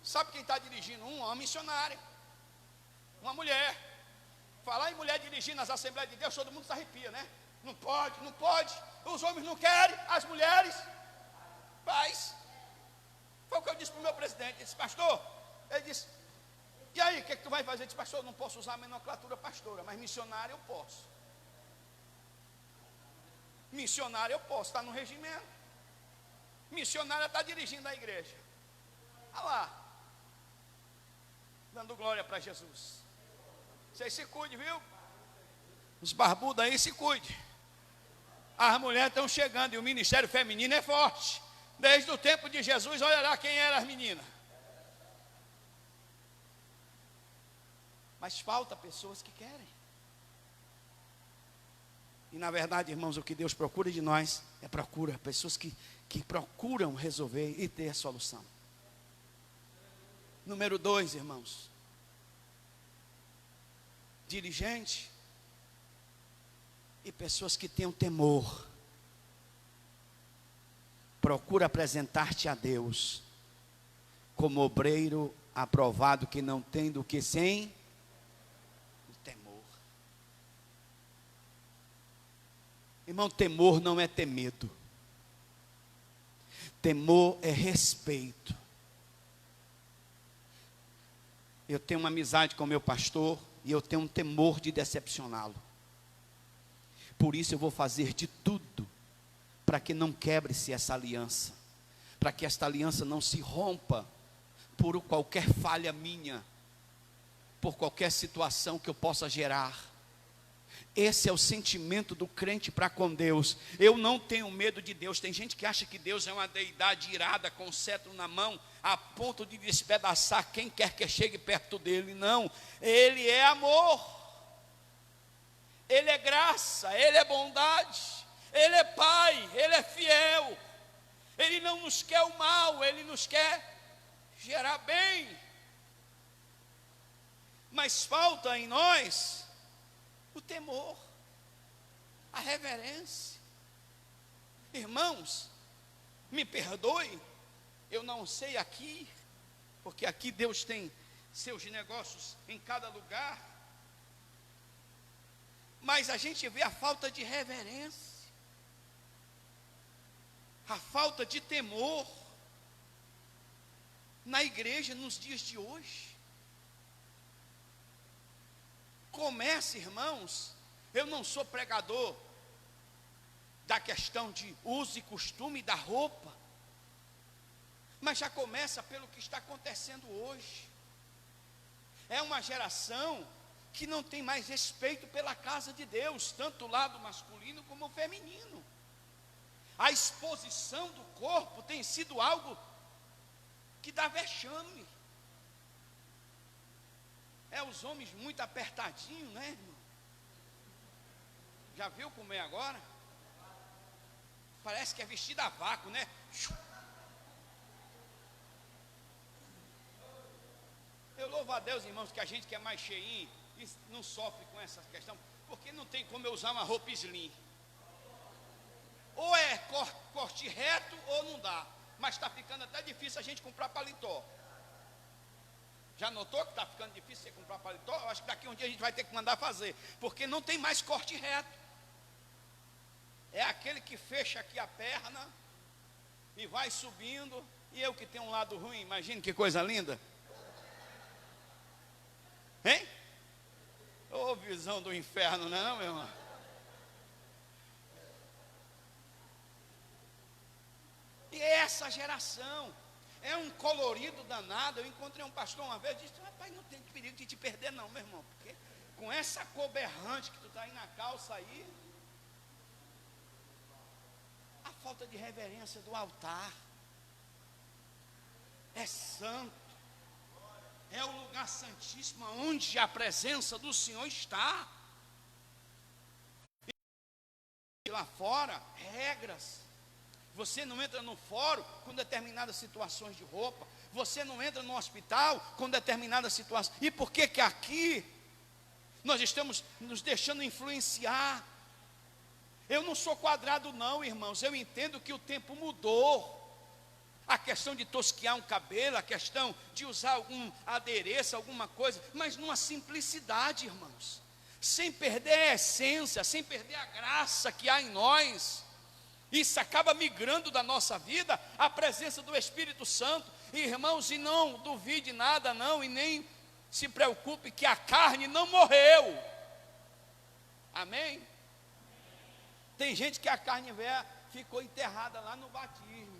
Sabe quem está dirigindo? Uma missionária. Uma mulher. Falar em mulher dirigindo nas Assembleias de Deus, todo mundo se arrepia, né? Não pode, não pode. Os homens não querem, as mulheres faz. Foi o que eu disse para o meu presidente. Ele disse, pastor, ele disse, e aí, o que tu vai fazer? Ele disse, pastor, eu não posso usar a nomenclatura pastora, mas missionário eu posso. Missionário eu posso, está no regimento. Missionária está dirigindo a igreja. Olha lá, dando glória para Jesus. Vocês se cuidem, viu? Os barbudos aí se cuidem. As mulheres estão chegando e o ministério feminino é forte. Desde o tempo de Jesus, olha lá quem eram as meninas. Mas falta pessoas que querem. E na verdade, irmãos, o que Deus procura de nós é pessoas que procuram resolver e ter a solução. Número 2, irmãos. Diligente e pessoas que tenham temor. Procura apresentar-te a Deus como obreiro aprovado, que não tem do que sem o temor. Irmão, temor não é ter medo. Temor é respeito. Eu tenho uma amizade com o meu pastor e eu tenho um temor de decepcioná-lo. Por isso eu vou fazer de tudo para que não quebre-se essa aliança, para que esta aliança não se rompa por qualquer falha minha, por qualquer situação que eu possa gerar. Esse é o sentimento do crente para com Deus. Eu não tenho medo de Deus. Tem gente que acha que Deus é uma deidade irada com o cetro na mão, a ponto de despedaçar quem quer que chegue perto dele. Não, Ele é amor, Ele é graça, Ele é bondade, Ele é Pai, Ele é fiel. Ele não nos quer o mal, Ele nos quer gerar bem. Mas falta em nós o temor, a reverência. Irmãos, me perdoe, eu não sei aqui, porque aqui Deus tem seus negócios em cada lugar, mas a gente vê a falta de reverência, a falta de temor na igreja nos dias de hoje. Começa, irmãos, eu não sou pregador da questão de uso e costume da roupa, mas já começa pelo que está acontecendo hoje. É uma geração que não tem mais respeito pela casa de Deus, tanto o lado masculino como o feminino. A exposição do corpo tem sido algo que dá vexame. Os homens muito apertadinhos, né, irmão? Já viu como é agora? Parece que é vestido a vácuo, né? Eu louvo a Deus, irmãos, que a gente que é mais cheinho não sofre com essa questão, porque não tem como eu usar uma roupa slim. Ou é corte reto ou não dá. Mas está ficando até difícil a gente comprar paletó. Já notou que está ficando difícil você comprar paletó? Eu acho que daqui um dia a gente vai ter que mandar fazer, porque não tem mais corte reto. É aquele que fecha aqui a perna e vai subindo. E eu que tenho um lado ruim, imagine que coisa linda. Hein? Ô, visão do inferno, não é não, meu irmão? E essa geração é um colorido danado. Eu encontrei um pastor uma vez e disse: rapaz, não tem perigo de te perder não, meu irmão, porque com essa cor berrante que tu está aí na calça aí, a falta de reverência do altar. É santo. É o lugar santíssimo onde a presença do Senhor está. E lá fora, regras. Você não entra no fórum com determinadas situações de roupa. Você não entra no hospital com determinadas situações. E por que que aqui nós estamos nos deixando influenciar? Eu não sou quadrado não, irmãos. Eu entendo que o tempo mudou. A questão de tosquiar um cabelo, a questão de usar algum adereço, alguma coisa, mas numa simplicidade, irmãos, sem perder a essência, sem perder a graça que há em nós. Isso acaba migrando da nossa vida a presença do Espírito Santo. Irmãos, e não duvide nada não, e nem se preocupe que a carne não morreu. Amém? Tem gente que a carne velha ficou enterrada lá no batismo.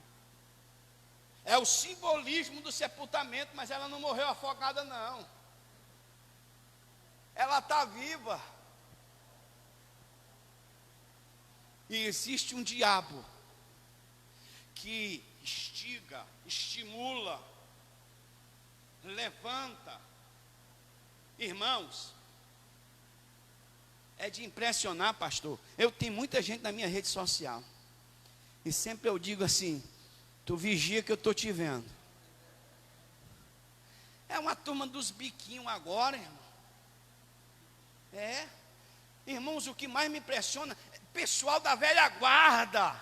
É o simbolismo do sepultamento, mas ela não morreu afogada não. Ela está viva. E existe um diabo que instiga, estimula, levanta. Irmãos, é de impressionar, pastor. Eu tenho muita gente na minha rede social. E sempre eu digo assim: tu vigia que eu estou te vendo. É uma turma dos biquinhos agora, irmão. Irmãos, o que mais me impressiona é pessoal da velha guarda.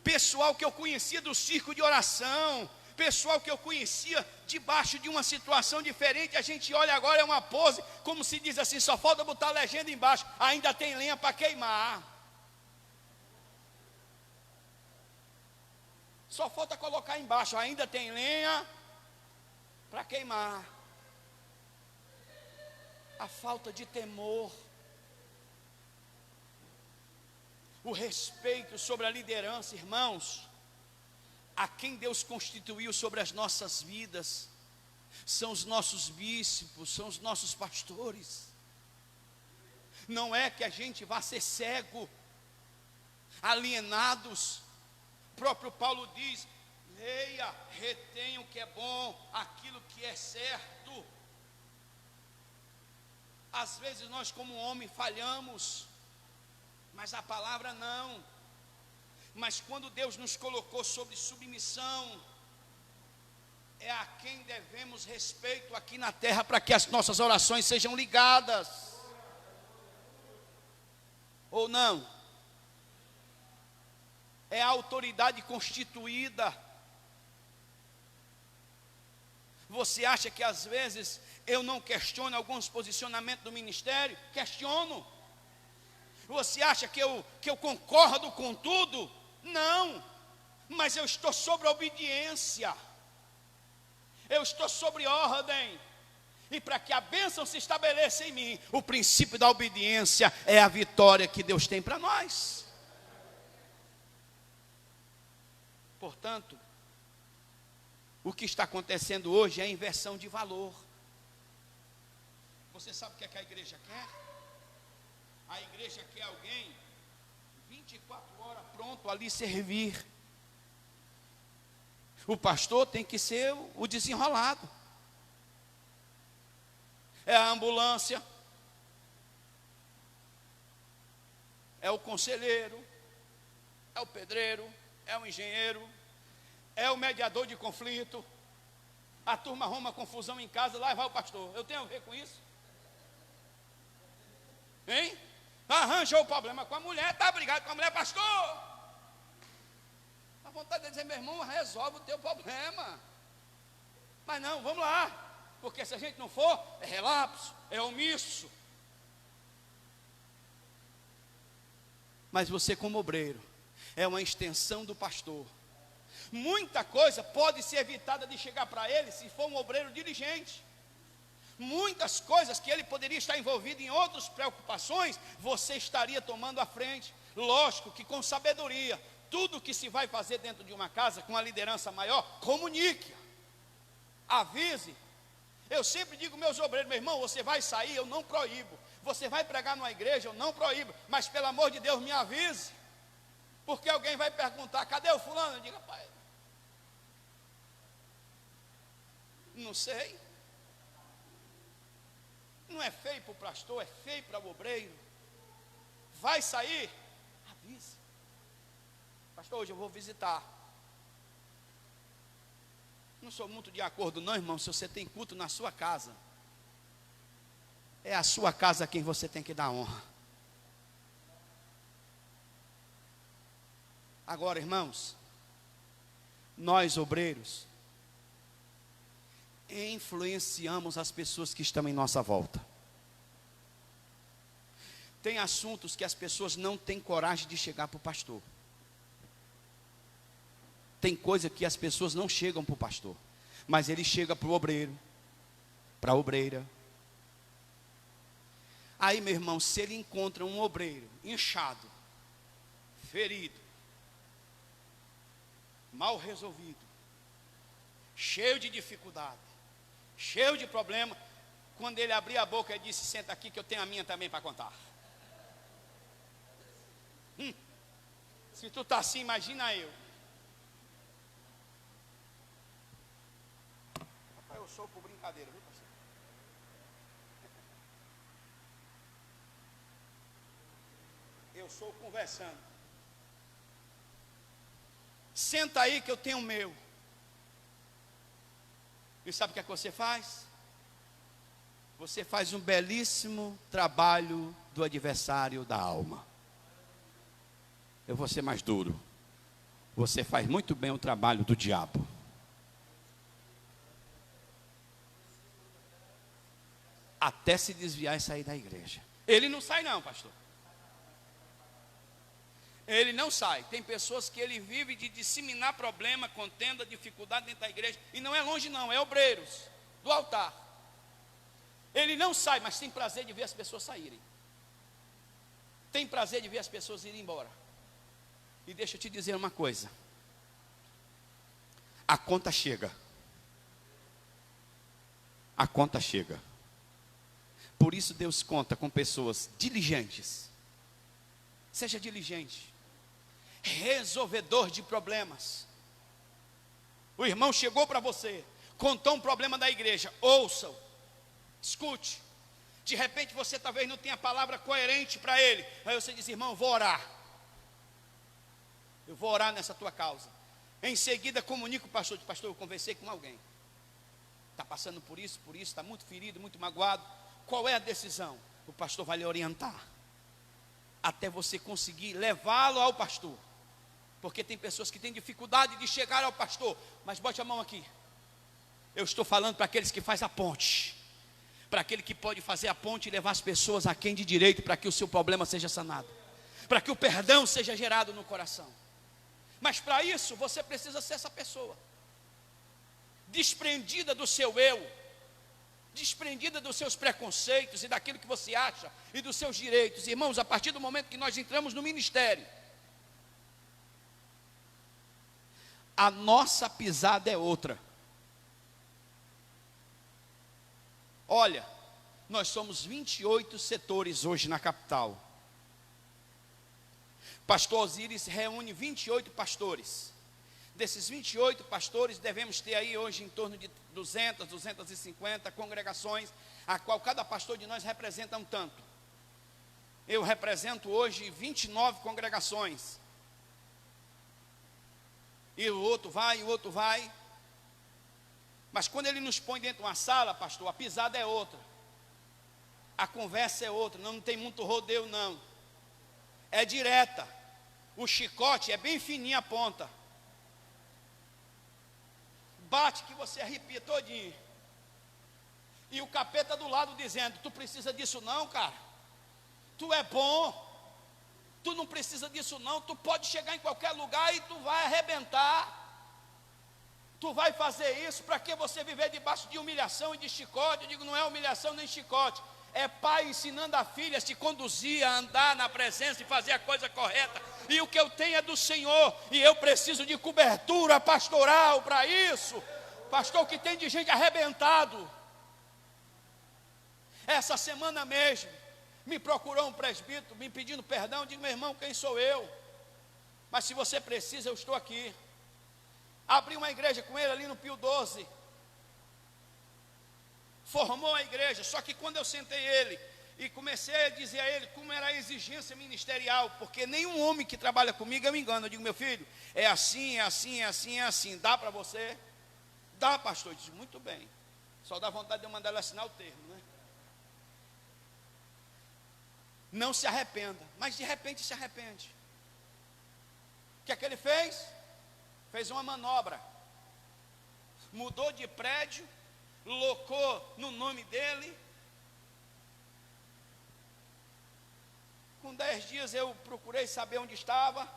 Pessoal que eu conhecia do circo de oração. Pessoal que eu conhecia debaixo de uma situação diferente. A gente olha agora, é uma pose, como se diz assim: só falta botar a legenda embaixo. Ainda tem lenha para queimar. Só falta colocar embaixo: ainda tem lenha para queimar. A falta de temor, o respeito sobre a liderança, irmãos, a quem Deus constituiu sobre as nossas vidas, são os nossos bispos, são os nossos pastores. Não é que a gente vá ser cego, alienados. O próprio Paulo diz: leia, retenha o que é bom, aquilo que é certo. Às vezes nós como homem falhamos, mas a palavra não. Mas quando Deus nos colocou sob submissão, é a quem devemos respeito aqui na terra, para que as nossas orações sejam ligadas. Ou não? É a autoridade constituída. Você acha que às vezes eu não questiono alguns posicionamentos do ministério? Questiono. Você acha que eu concordo com tudo? Não. Mas eu estou sobre a obediência. Eu estou sobre ordem. E para que a bênção se estabeleça em mim, o princípio da obediência é a vitória que Deus tem para nós. Portanto, o que está acontecendo hoje é a inversão de valor. Você sabe o que é que a igreja quer? A igreja quer alguém 24 horas pronto ali servir. O pastor tem que ser o desenrolado. É a ambulância, é o conselheiro, é o pedreiro, é o engenheiro, é o mediador de conflito. A turma arruma confusão em casa, lá vai o pastor. Eu tenho a ver com isso? Hein? Arranjou o problema com a mulher, está brigado com a mulher, pastor. A vontade de dizer, meu irmão, resolve o teu problema. Mas não, vamos lá. Porque se a gente não for, é relapso, é omisso. Mas você, como obreiro, é uma extensão do pastor. Muita coisa pode ser evitada de chegar para ele se for um obreiro diligente. Muitas coisas que ele poderia estar envolvido em outras preocupações, você estaria tomando à frente. Lógico que com sabedoria, tudo que se vai fazer dentro de uma casa, com a liderança maior, comunique, avise. Eu sempre digo aos meus obreiros, meu irmão, você vai sair, eu não proíbo. Você vai pregar numa igreja, eu não proíbo. Mas pelo amor de Deus, me avise. Porque alguém vai perguntar, cadê o fulano? Eu digo, pai, não sei. Não é feio para o pastor, é feio para o obreiro. Vai sair? Avise. Pastor, hoje eu vou visitar. Não sou muito de acordo não, irmão, se você tem culto na sua casa. É a sua casa a quem você tem que dar honra. Agora, irmãos, nós obreiros influenciamos as pessoas que estão em nossa volta. Tem assuntos que as pessoas não têm coragem de chegar para o pastor. Tem coisa que as pessoas não chegam para o pastor, mas ele chega para o obreiro, para a obreira. Aí, meu irmão, se ele encontra um obreiro inchado, ferido, mal resolvido, cheio de dificuldade, cheio de problema, quando ele abrir a boca, ele disse, senta aqui que eu tenho a minha também para contar. Se tu está assim, imagina eu. Eu sou por brincadeira, viu, pastor? Eu sou conversando. Senta aí que eu tenho o meu. E sabe o que é que você faz? Você faz um belíssimo trabalho do adversário da alma. Eu vou ser mais duro. Você faz muito bem o trabalho do diabo. Até se desviar e sair da igreja. Ele não sai não, pastor. Ele não sai. Tem pessoas que ele vive de disseminar problema, contenda, dificuldade dentro da igreja. E não é longe não, é obreiros do altar. Ele não sai, mas tem prazer de ver as pessoas saírem. Tem prazer de ver as pessoas irem embora. E deixa eu te dizer uma coisa. A conta chega. A conta chega. Por isso Deus conta com pessoas diligentes. Seja diligente. Resolvedor de problemas. O irmão chegou para você, contou um problema da igreja. Ouça-o, escute. De repente você talvez não tenha a palavra coerente para ele. Aí você diz, irmão, vou orar. Eu vou orar nessa tua causa. Em seguida comunica o pastor. Pastor, eu conversei com alguém. Está passando por isso, está muito ferido, muito magoado. Qual é a decisão? O pastor vai lhe orientar. Até você conseguir levá-lo ao pastor. Porque tem pessoas que têm dificuldade de chegar ao pastor. Mas bote a mão aqui. Eu estou falando para aqueles que fazem a ponte. Para aquele que pode fazer a ponte e levar as pessoas a quem de direito, para que o seu problema seja sanado. Para que o perdão seja gerado no coração. Mas para isso você precisa ser essa pessoa. Desprendida do seu eu. Desprendida dos seus preconceitos e daquilo que você acha e dos seus direitos. Irmãos, a partir do momento que nós entramos no ministério, a nossa pisada é outra. Olha, Nós somos 28 setores hoje na capital. Pastor Osíris reúne 28 pastores. Desses 28 pastores, devemos ter aí hoje em torno de 200, 250 congregações, a qual cada pastor de nós representa um tanto. Eu represento hoje 29 congregações. E o outro vai, Mas quando ele nos põe dentro de uma sala, pastor, a pisada é outra. A conversa é outra, não tem muito rodeio não. É direta. O chicote é bem fininho a ponta. Bate que você arrepia todinho. E o capeta do lado dizendo: tu precisa disso não, cara. Tu é bom. Tu não precisa disso não. Tu pode chegar em qualquer lugar e tu vai arrebentar. Tu vai fazer isso. Para que você viver debaixo de humilhação e de chicote? Eu digo, não é humilhação nem chicote. É pai ensinando a filha a se conduzir, a andar na presença e fazer a coisa correta. E o que eu tenho é do Senhor. E eu preciso de cobertura pastoral para isso. Pastor, que tem de gente arrebentado. Essa semana mesmo, me procurou um presbítero, me pedindo perdão. Eu digo, meu irmão, quem sou eu? Mas se você precisa, eu estou aqui. Abri uma igreja com ele ali no Pio 12. Formou a igreja, só que quando eu sentei ele e comecei a dizer a ele como era a exigência ministerial, porque nenhum homem que trabalha comigo eu me engano. Eu digo, meu filho, é assim, é assim, é assim, é assim. Dá para você? Dá, pastor. Eu disse, muito bem. Só dá vontade de eu mandar ele assinar o termo, né? Não se arrependa, mas de repente se arrepende. O que é que ele fez? Fez uma manobra. Mudou de prédio, locou no nome dele. Com 10 dias eu procurei saber onde estava.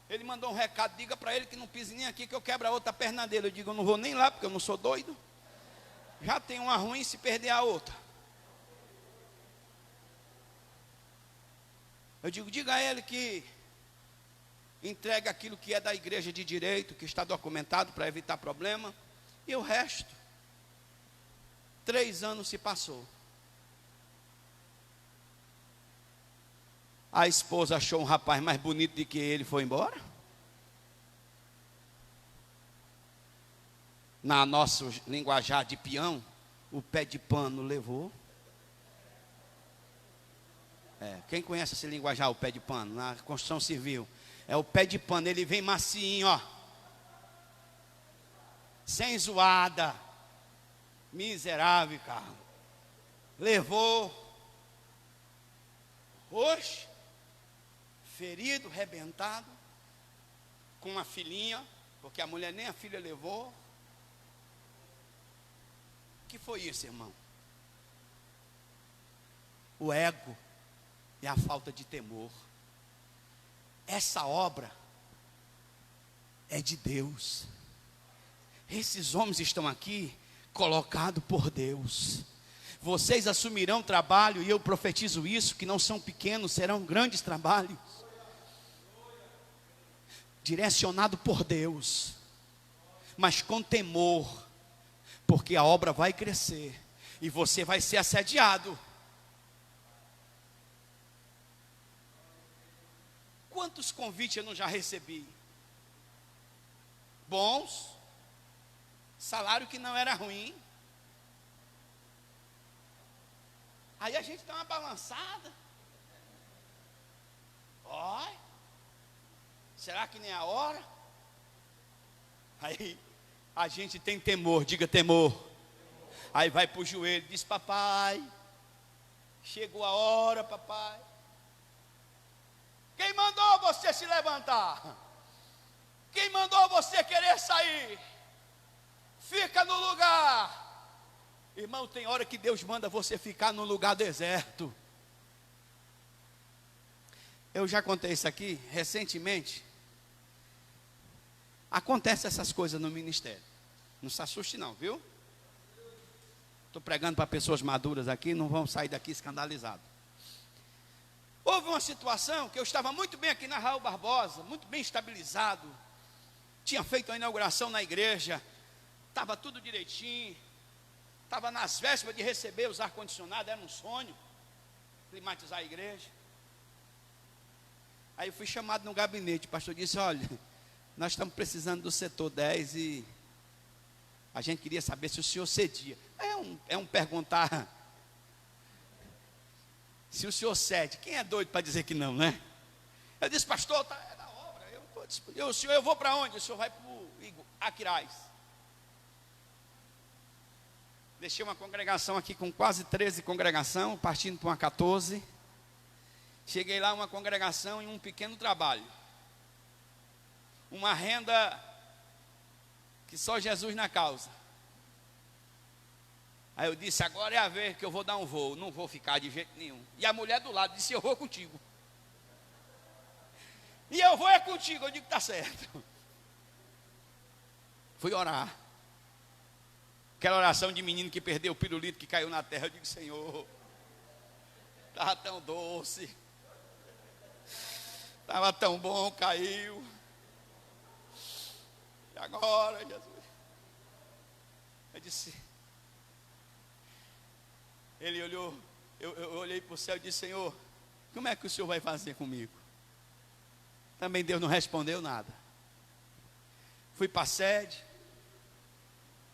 Ele mandou um recado, diga para ele que não pise nem aqui, que eu quebro a outra perna dele. Eu digo, eu não vou nem lá, porque eu não sou doido. Já tem uma ruim, se perder a outra. Eu digo, diga a ele que entrega aquilo que é da igreja de direito, que está documentado para evitar problema. E o resto, 3 anos se passou. A esposa achou um rapaz mais bonito do que ele, foi embora. Na nosso linguajar de peão, o pé de pano levou. Quem conhece esse linguajar, o pé de pano, na construção civil? É o pé de pano, ele vem macinho, ó. Sem zoada. Miserável, cara. Levou. Hoje, ferido, rebentado, com uma filhinha, porque a mulher nem a filha levou. O que foi isso, irmão? O ego e a falta de temor. Essa obra é de Deus. Esses homens estão aqui colocados por Deus. Vocês assumirão trabalho, e eu profetizo isso, que não são pequenos, serão grandes trabalhos. Direcionado por Deus, mas com temor, porque a obra vai crescer e você vai ser assediado. Quantos convites eu não já recebi? Bons, salário que não era ruim. Aí a gente dá uma balançada. Olha, será que nem a hora? Aí a gente tem temor, diga temor. Aí vai para o joelho, diz, papai, chegou a hora, papai. Quem mandou você se levantar? Quem mandou você querer sair? Fica no lugar. Irmão, tem hora que Deus manda você ficar no lugar deserto. Eu já contei isso aqui recentemente. Acontece essas coisas no ministério. Não se assuste não, viu? Estou pregando para pessoas maduras aqui, não vão sair daqui escandalizados. Houve uma situação que eu estava muito bem aqui na Raul Barbosa, muito bem estabilizado. Tinha feito a inauguração na igreja, estava tudo direitinho. Estava nas vésperas de receber os ar-condicionados, era um sonho, climatizar a igreja. Aí eu fui chamado no gabinete, o pastor disse, olha, nós estamos precisando do setor 10 e a gente queria saber se o senhor cedia. É um perguntar se o senhor cede. Quem é doido para dizer que não, né? Eu disse, pastor, é da obra, eu estou disponível. O senhor, eu vou para onde? O senhor vai para o Aquiraz. Deixei uma congregação aqui com quase 13 congregação, partindo para uma 14. Cheguei lá, uma congregação em um pequeno trabalho. Uma renda que só Jesus na causa. Aí eu disse, agora é a vez que eu vou dar um voo, não vou ficar de jeito nenhum. E a mulher do lado disse, eu vou contigo. E eu vou é contigo, eu digo, tá certo. Fui orar. Aquela oração de menino que perdeu o pirulito, que caiu na terra, eu digo, Senhor, estava tão doce, estava tão bom, caiu. E agora, Jesus? Eu disse, ele olhou, eu olhei para o céu e disse, Senhor, como é que o Senhor vai fazer comigo? Também Deus não respondeu nada. Fui para a sede.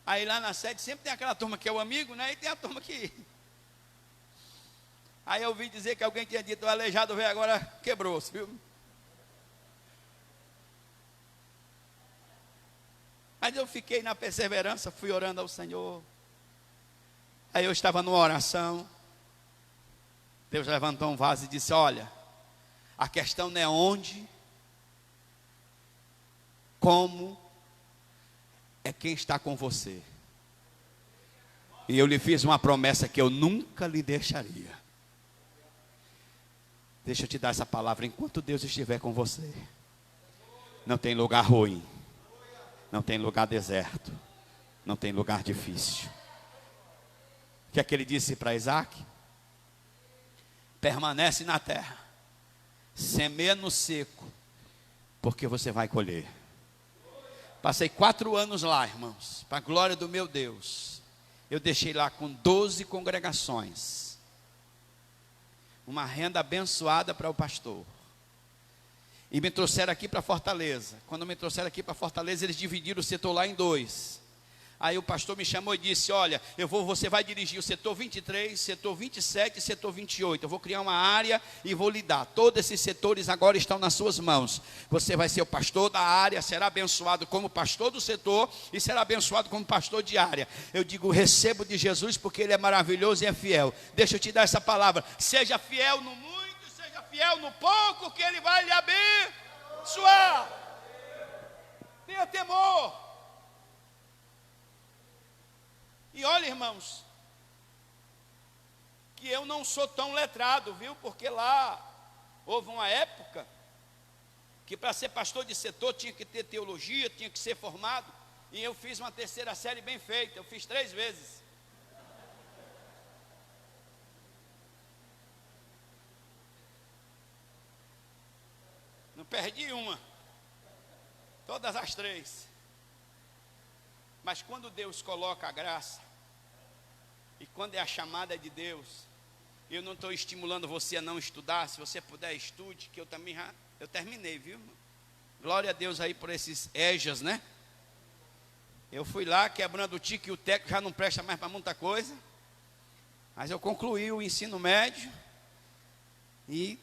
Aí lá na sede sempre tem aquela turma que é o amigo, né? E tem a turma que... Aí eu ouvi dizer que alguém tinha dito, o aleijado veio agora, quebrou-se, viu? Mas eu fiquei na perseverança, fui orando ao Senhor. Aí eu estava numa oração. Deus levantou um vaso e disse, olha, a questão não é onde, como, é quem está com você. E eu lhe fiz uma promessa que eu nunca lhe deixaria. Deixa eu te dar essa palavra, enquanto Deus estiver com você, não tem lugar ruim, não tem lugar deserto, não tem lugar difícil. O que é que ele disse para Isaac? Permanece na terra, semeia no seco, porque você vai colher. Passei 4 anos lá, irmãos, para a glória do meu Deus. Eu deixei lá com 12 congregações, uma renda abençoada para o pastor. E me trouxeram aqui para Fortaleza. Quando me trouxeram aqui para Fortaleza, eles dividiram o setor lá em 2. Aí o pastor me chamou e disse, olha, você vai dirigir o setor 23, setor 27 e setor 28. Eu vou criar uma área e vou lhe dar. Todos esses setores agora estão nas suas mãos. Você vai ser o pastor da área, será abençoado como pastor do setor e será abençoado como pastor de área. Eu digo, recebo de Jesus porque Ele é maravilhoso e é fiel. Deixa eu te dar essa palavra. Seja fiel no muito, seja fiel no pouco, que Ele vai lhe abençoar. Tenha temor. E olha, irmãos, que eu não sou tão letrado, viu? Porque lá houve uma época que para ser pastor de setor tinha que ter teologia, tinha que ser formado. E eu fiz uma 3ª série bem feita, eu fiz 3 vezes. Não perdi uma, todas as 3. Mas quando Deus coloca a graça, e quando é a chamada de Deus, eu não estou estimulando você a não estudar. Se você puder, estude, que eu também eu terminei, viu? Glória a Deus aí por esses EJAs, né? Eu fui lá quebrando o tique e o teco, já não presta mais para muita coisa. Mas eu concluí o ensino médio e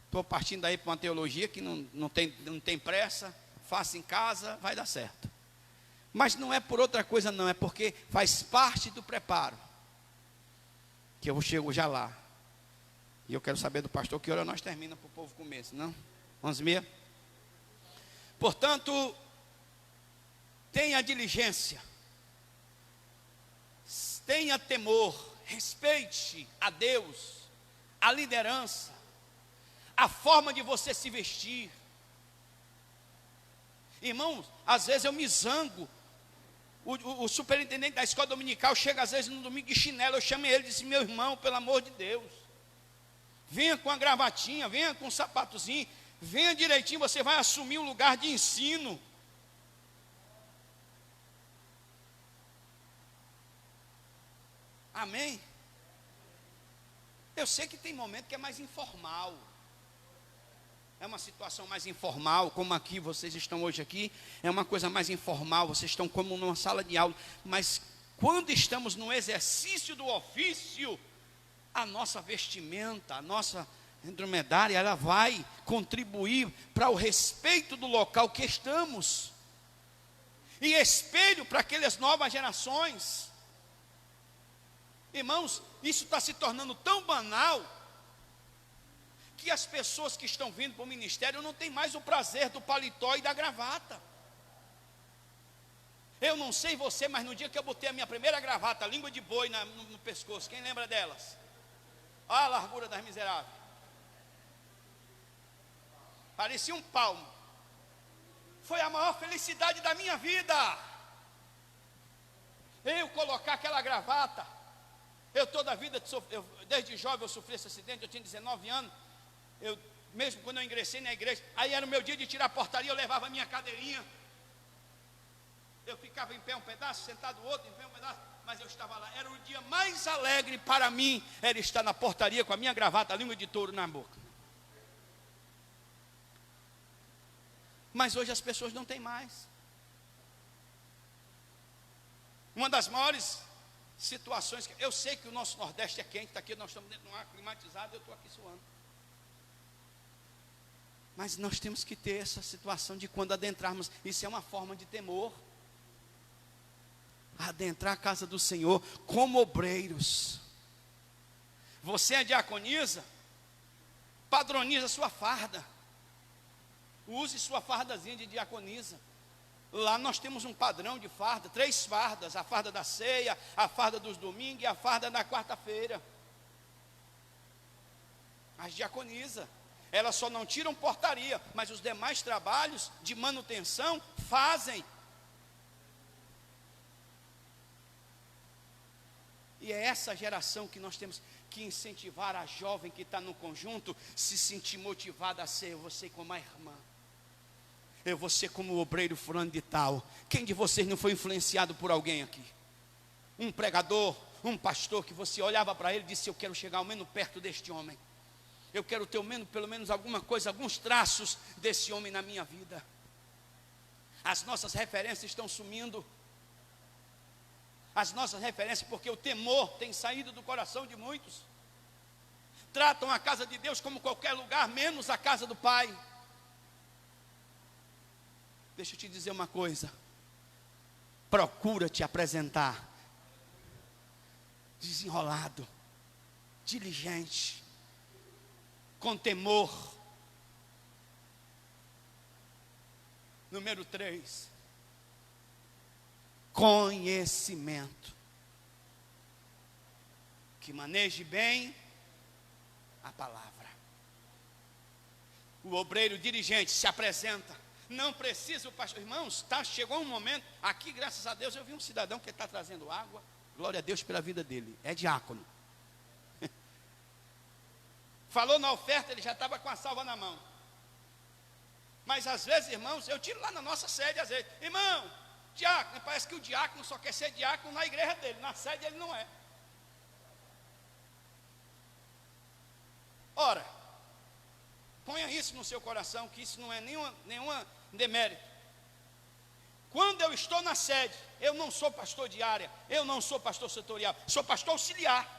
estou partindo aí para uma teologia que não tem pressa, faça em casa, vai dar certo. Mas não é por outra coisa não, é porque faz parte do preparo. Que eu chego já lá. E eu quero saber do pastor que hora nós terminamos para o povo comer, senão 11h30. Portanto, tenha diligência, tenha temor, respeite a Deus, a liderança, a forma de você se vestir. Irmãos, às vezes eu me zango. O superintendente da escola dominical chega às vezes no domingo de chinelo, eu chamo ele e disse, meu irmão, pelo amor de Deus, venha com a gravatinha, venha com um sapatozinho, venha direitinho, você vai assumir um lugar de ensino. Amém? Eu sei que tem momento que é mais informal. É uma situação mais informal, como aqui, vocês estão hoje aqui, é uma coisa mais informal, vocês estão como numa sala de aula, mas quando estamos no exercício do ofício, a nossa vestimenta, a nossa dromedária, ela vai contribuir para o respeito do local que estamos, e espelho para aquelas novas gerações. Irmãos, isso está se tornando tão banal, que as pessoas que estão vindo para o ministério não têm mais o prazer do paletó e da gravata. Eu não sei você, mas no dia que eu botei a minha primeira gravata, língua de boi no pescoço, quem lembra delas? Olha a largura das miseráveis. Parecia um palmo. Foi a maior felicidade da minha vida. Eu colocar aquela gravata. Eu toda a vida, desde jovem eu sofri esse acidente, eu tinha 19 anos. Mesmo quando eu ingressei na igreja, aí era o meu dia de tirar a portaria, eu levava a minha cadeirinha. Eu ficava em pé um pedaço, sentado outro, em pé um pedaço, mas eu estava lá. Era o dia mais alegre para mim, era estar na portaria com a minha gravata, a língua de touro na boca. Mas hoje as pessoas não têm mais. Uma das maiores situações, eu sei que o nosso Nordeste é quente, está aqui, nós estamos dentro de um ar climatizado, eu estou aqui suando. Mas nós temos que ter essa situação de quando adentrarmos, isso é uma forma de temor. Adentrar a casa do Senhor como obreiros. Você é diaconisa, padroniza sua farda. Use sua fardazinha de diaconisa. Lá nós temos um padrão de farda, 3 fardas: a farda da ceia, a farda dos domingos e a farda da quarta-feira. As diaconisa, elas só não tiram portaria, mas os demais trabalhos de manutenção fazem. E é essa geração que nós temos que incentivar a jovem que está no conjunto, se sentir motivada a ser: eu vou ser como a irmã, eu vou ser como o obreiro fulano de tal. Quem de vocês não foi influenciado por alguém aqui? Um pregador, um pastor, que você olhava para ele e disse: eu quero chegar ao menos perto deste homem. Eu quero ter pelo menos alguma coisa, alguns traços desse homem na minha vida. As nossas referências estão sumindo. As nossas referências, porque o temor tem saído do coração de muitos. Tratam a casa de Deus como qualquer lugar, menos a casa do Pai. Deixa eu te dizer uma coisa. Procura te apresentar desenrolado, diligente, com temor. Número 3, conhecimento. Que maneje bem a palavra. O obreiro dirigente se apresenta. Não precisa o pastor. Irmãos, chegou um momento, aqui graças a Deus eu vi um cidadão que está trazendo água. Glória a Deus pela vida dele, é diácono. Falou na oferta, ele já estava com a salva na mão. Mas às vezes, irmãos, eu tiro lá na nossa sede, às vezes: irmão, diácono, parece que o diácono só quer ser diácono na igreja dele, na sede ele não é. Ora, ponha isso no seu coração, que isso não é nenhuma demérito. Quando eu estou na sede, eu não sou pastor de área, eu não sou pastor setorial, sou pastor auxiliar.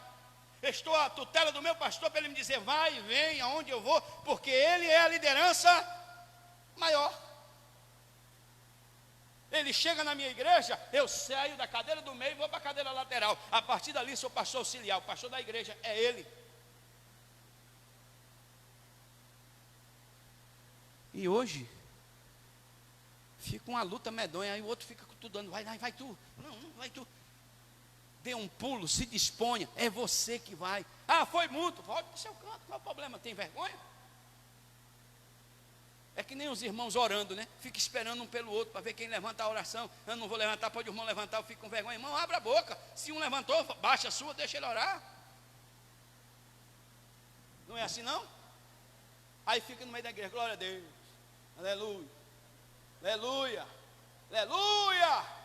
Estou à tutela do meu pastor para ele me dizer: vai e vem aonde eu vou, porque ele é a liderança maior. Ele chega na minha igreja, eu saio da cadeira do meio e vou para a cadeira lateral. A partir dali sou pastor auxiliar, o pastor da igreja é ele. E hoje fica uma luta medonha, aí o outro fica estudando: vai tu, não, vai tu. Dê um pulo, se disponha, é você que vai. Ah, foi muito, volte para o seu canto, qual é o problema? Tem vergonha? É que nem os irmãos orando, né? Fica esperando um pelo outro para ver quem levanta a oração. Eu não vou levantar, pode o irmão levantar, eu fico com vergonha. Irmão, abra a boca. Se um levantou, baixa a sua, deixa ele orar. Não é assim não? Aí fica no meio da igreja: glória a Deus, aleluia, aleluia, aleluia.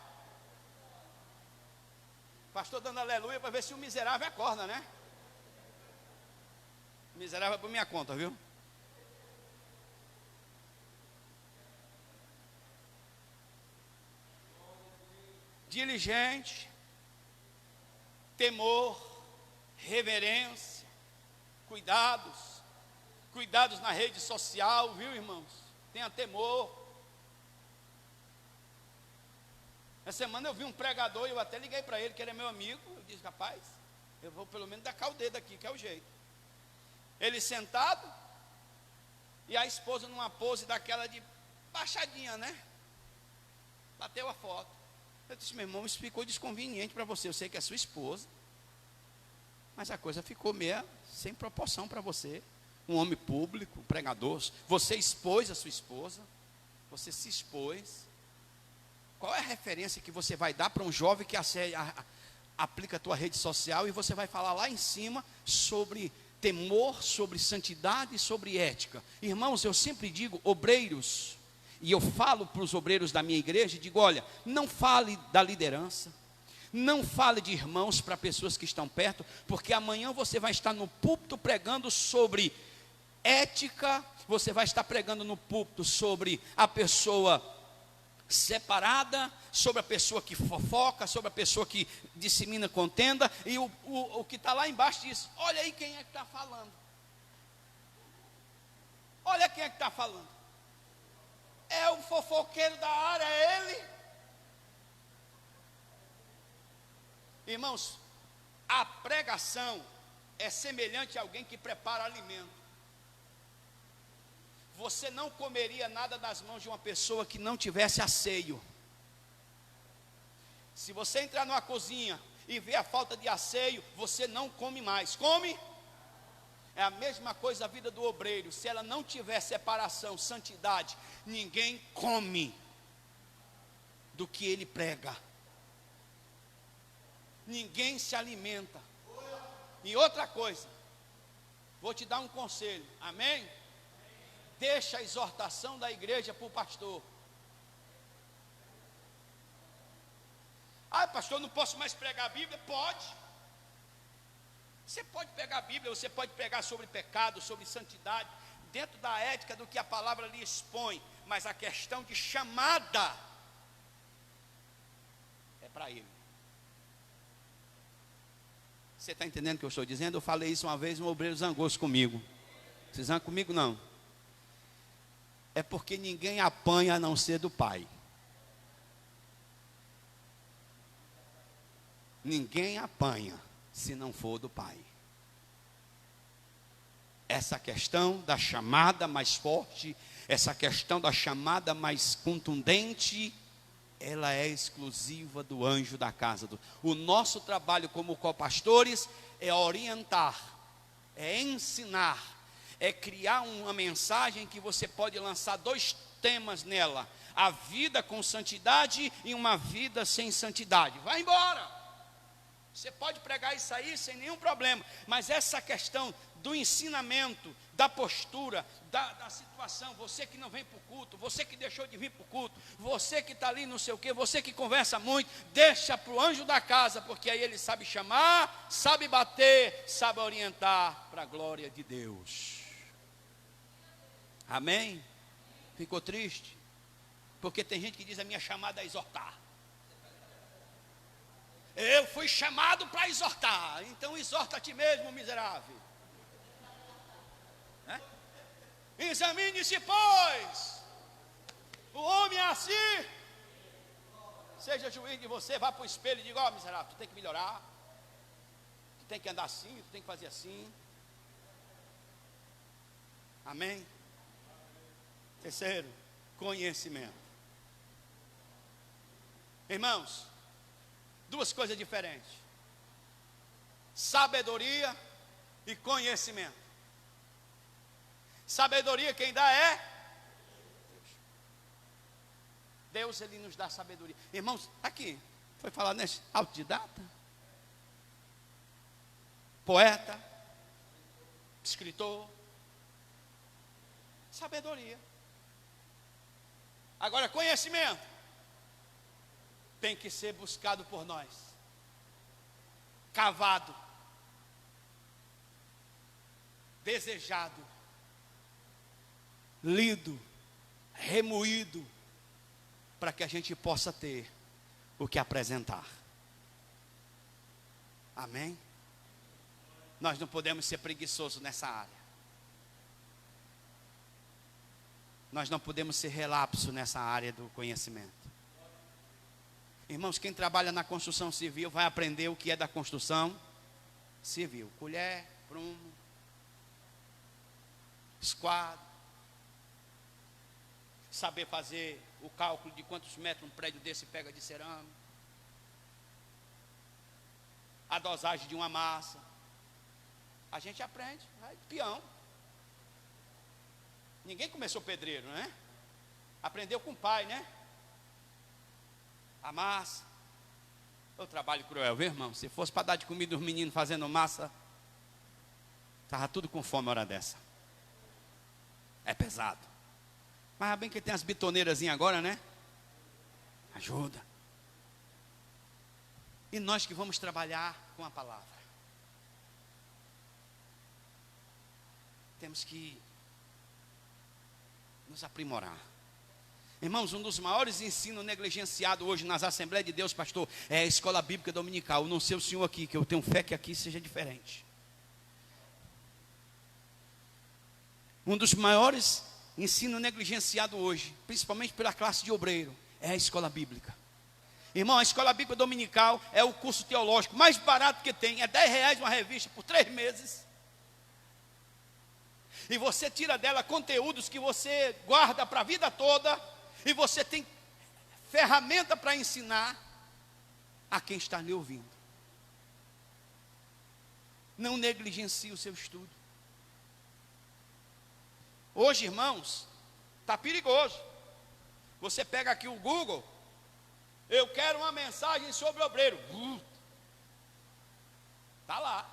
Pastor dando aleluia para ver se o miserável acorda, né? O miserável é por minha conta, viu? Diligente, temor, reverência, cuidados na rede social, viu, irmãos? Tenha temor. Essa semana eu vi um pregador, eu até liguei para ele, que ele é meu amigo. Eu disse, rapaz, eu vou pelo menos dar o dedo aqui, que é o jeito. Ele sentado, e a esposa numa pose daquela de baixadinha, né? Bateu a foto. Eu disse, meu irmão, isso ficou desconveniente para você. Eu sei que é sua esposa, mas a coisa ficou meio sem proporção para você. Um homem público, um pregador. Você expôs a sua esposa, você se expôs. Qual é a referência que você vai dar para um jovem que aplica a tua rede social e você vai falar lá em cima sobre temor, sobre santidade, sobre ética? Irmãos, eu sempre digo, obreiros, e eu falo para os obreiros da minha igreja, digo, olha, não fale da liderança, não fale de irmãos para pessoas que estão perto, porque amanhã você vai estar no púlpito pregando sobre ética, você vai estar pregando no púlpito sobre a pessoa separada, sobre a pessoa que fofoca, sobre a pessoa que dissemina contenda, e o que está lá embaixo diz, olha aí quem é que está falando, olha quem é que está falando, é o fofoqueiro da área, é ele. Irmãos, a pregação é semelhante a alguém que prepara alimento. Você não comeria nada das mãos de uma pessoa que não tivesse asseio. Se você entrar numa cozinha e ver a falta de asseio, você não come mais. Come? É a mesma coisa a vida do obreiro. Se ela não tiver separação, santidade, ninguém come do que ele prega. Ninguém se alimenta. E outra coisa, vou te dar um conselho, amém? Deixa a exortação da igreja para o pastor. Ah, pastor, não posso mais pregar a Bíblia? Pode. Você pode pegar a Bíblia, você pode pregar sobre pecado, sobre santidade, dentro da ética do que a palavra lhe expõe, mas a questão de chamada é para ele. Você está entendendo o que eu estou dizendo? Eu falei isso uma vez, um obreiro zangou-se comigo. Vocês zangam comigo? Não. É porque ninguém apanha a não ser do pai. Ninguém apanha se não for do pai. Essa questão da chamada mais forte, essa questão da chamada mais contundente, ela é exclusiva do anjo da casa. O nosso trabalho como copastores é orientar, é ensinar, é criar uma mensagem que você pode lançar 2 temas nela: a vida com santidade e uma vida sem santidade. Vai embora. Você pode pregar isso aí sem nenhum problema, mas essa questão do ensinamento, da postura, da situação, você que não vem para o culto, você que deixou de vir para o culto, você que está ali não sei o que, você que conversa muito, deixa para o anjo da casa, porque aí ele sabe chamar, sabe bater, sabe orientar para a glória de Deus. Amém? Ficou triste? Porque tem gente que diz, a minha chamada é exortar. Eu fui chamado para exortar, então exorta a ti mesmo, miserável. Examine-se, pois, o homem é assim. Seja juiz de você, vá para o espelho e diga, ó, miserável, tu tem que melhorar, tu tem que andar assim, tu tem que fazer assim. Amém? Terceiro, conhecimento. Irmãos, 2 coisas diferentes: sabedoria e conhecimento. Sabedoria quem dá é Deus. Deus, ele nos dá sabedoria. Irmãos, aqui foi falado nesse autodidata, poeta, escritor, sabedoria. Agora, conhecimento tem que ser buscado por nós. cavado, desejado, lido, remoído, para que a gente possa ter o que apresentar. Amém? Nós não podemos ser preguiçosos nessa área. Nós não podemos ser relapso nessa área do conhecimento. Irmãos, quem trabalha na construção civil vai aprender o que é da construção civil. Colher, prumo, esquadro, saber fazer o cálculo de quantos metros um prédio desse pega de cerâmica, a dosagem de uma massa. A gente aprende, vai, peão. Ninguém começou pedreiro, né? Aprendeu com o pai, né? A massa. O trabalho cruel, viu, irmão? Se fosse para dar de comida aos meninos fazendo massa, estava tudo com fome a hora dessa. É pesado. Mas bem que tem as bitoneirazinhas agora, né? Ajuda. E nós que vamos trabalhar com a palavra, temos que nos aprimorar. Irmãos, um dos maiores ensinos negligenciados hoje nas Assembleias de Deus, pastor, é a escola bíblica dominical. Eu não sei o senhor aqui, que eu tenho fé que aqui seja diferente. Um dos maiores ensinos negligenciados hoje, principalmente pela classe de obreiro, é a escola bíblica. Irmão, a escola bíblica dominical é o curso teológico mais barato que tem. É R$10 uma revista por 3 meses. E você tira dela conteúdos que você guarda para a vida toda. E você tem ferramenta para ensinar a quem está lhe ouvindo. Não negligencie o seu estudo. Hoje, irmãos, está perigoso. Você pega aqui o Google, eu quero uma mensagem sobre obreiro. Está lá.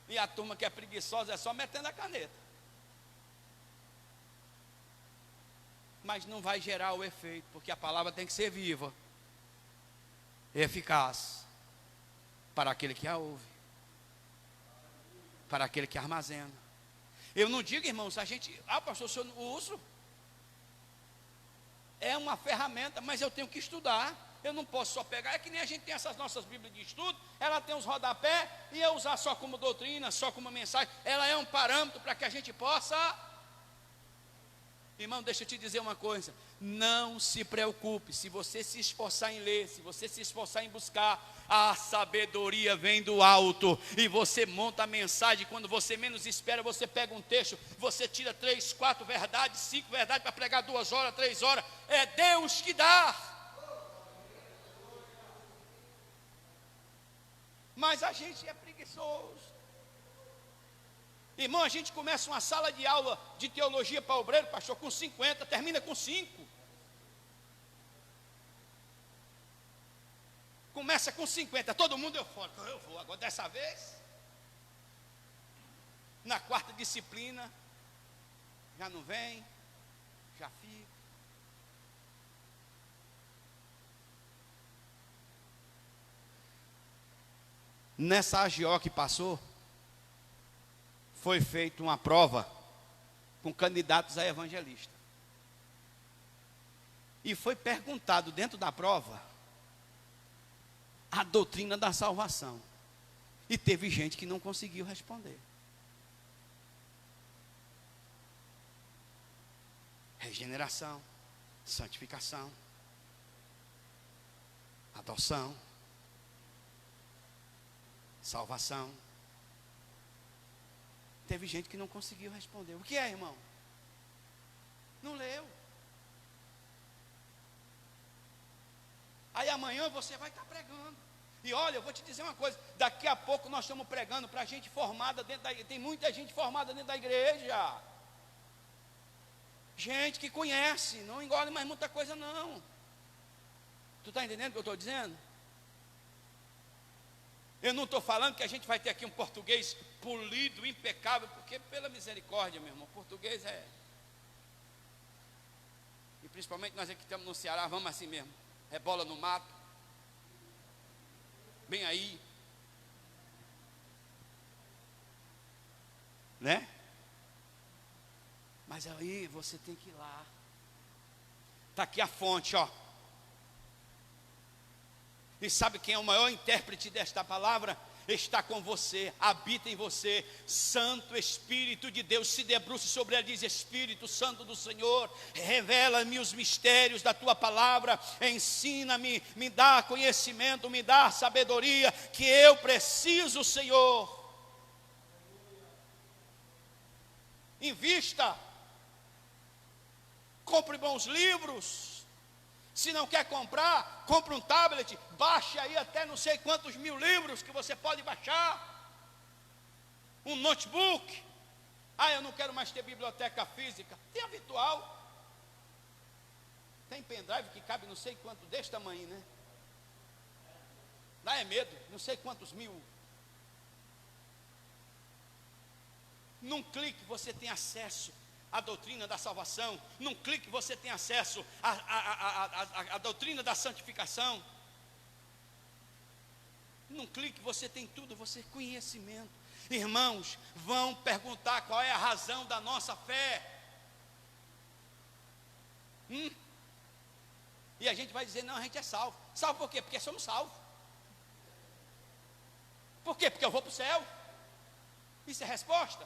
E a turma que é preguiçosa é só metendo a caneta. Mas não vai gerar o efeito, porque a palavra tem que ser viva, eficaz, para aquele que a ouve, para aquele que armazena. Eu não digo, irmãos, a gente, pastor, o senhor não usa? É uma ferramenta, mas eu tenho que estudar. Eu não posso só pegar, é que nem a gente tem essas nossas bíblias de estudo, ela tem uns rodapé, e eu usar só como doutrina, só como mensagem, ela é um parâmetro para que a gente possa. Irmão, deixa eu te dizer uma coisa, não se preocupe, se você se esforçar em ler, se você se esforçar em buscar, a sabedoria vem do alto, e você monta a mensagem, quando você menos espera, você pega um texto, você tira 3, 4 verdades, 5 verdades, para pregar 2 horas, 3 horas, é Deus que dá. Mas a gente é preguiçoso. Irmão, a gente começa uma sala de aula de teologia para obreiro, pastor, com 50, termina com 5. Começa com 50, todo mundo eufórico. Eu vou, agora dessa vez. Na 4ª disciplina, já não vem, já fica. Nessa AGO que passou, foi feita uma prova com candidatos a evangelista. E foi perguntado dentro da prova a doutrina da salvação. E teve gente que não conseguiu responder. Regeneração, santificação, adoção, salvação. Teve gente que não conseguiu responder. O que é, irmão? Não leu. Aí amanhã você vai estar pregando. E olha, eu vou te dizer uma coisa. Daqui a pouco nós estamos pregando para gente formada dentro da igreja. Tem muita gente formada dentro da igreja. Gente que conhece. Não engole mais muita coisa não. Tu está entendendo o que eu estou dizendo? Eu não estou falando que a gente vai ter aqui um português polido, impecável, porque pela misericórdia, meu irmão, português é. E principalmente nós aqui que estamos no Ceará, vamos assim mesmo, rebola no mato, bem aí. né? Mas aí você tem que ir lá. Está aqui a fonte, ó. E sabe quem é o maior intérprete desta palavra? Está com você, habita em você. Santo Espírito de Deus se debruça sobre ela, diz: Espírito Santo do Senhor, revela-me os mistérios da tua palavra, ensina-me, me dá conhecimento, me dá sabedoria, que eu preciso, Senhor. Invista, compre bons livros. Se não quer comprar, compre um tablet, baixe aí até não sei quantos mil livros que você pode baixar. Um notebook. Ah, eu não quero mais ter biblioteca física. Tem a virtual. Tem pendrive que cabe não sei quanto, desse tamanho, né? Dá é medo, não sei quantos mil. Num clique você tem acesso a doutrina da salvação. Num clique você tem acesso à doutrina da santificação. Num clique você tem tudo, você tem conhecimento. Irmãos, vão perguntar qual é a razão da nossa fé. E a gente vai dizer: não, a gente é salvo. Salvo por quê? Porque somos salvos. Por quê? Porque eu vou para o céu. Isso é resposta?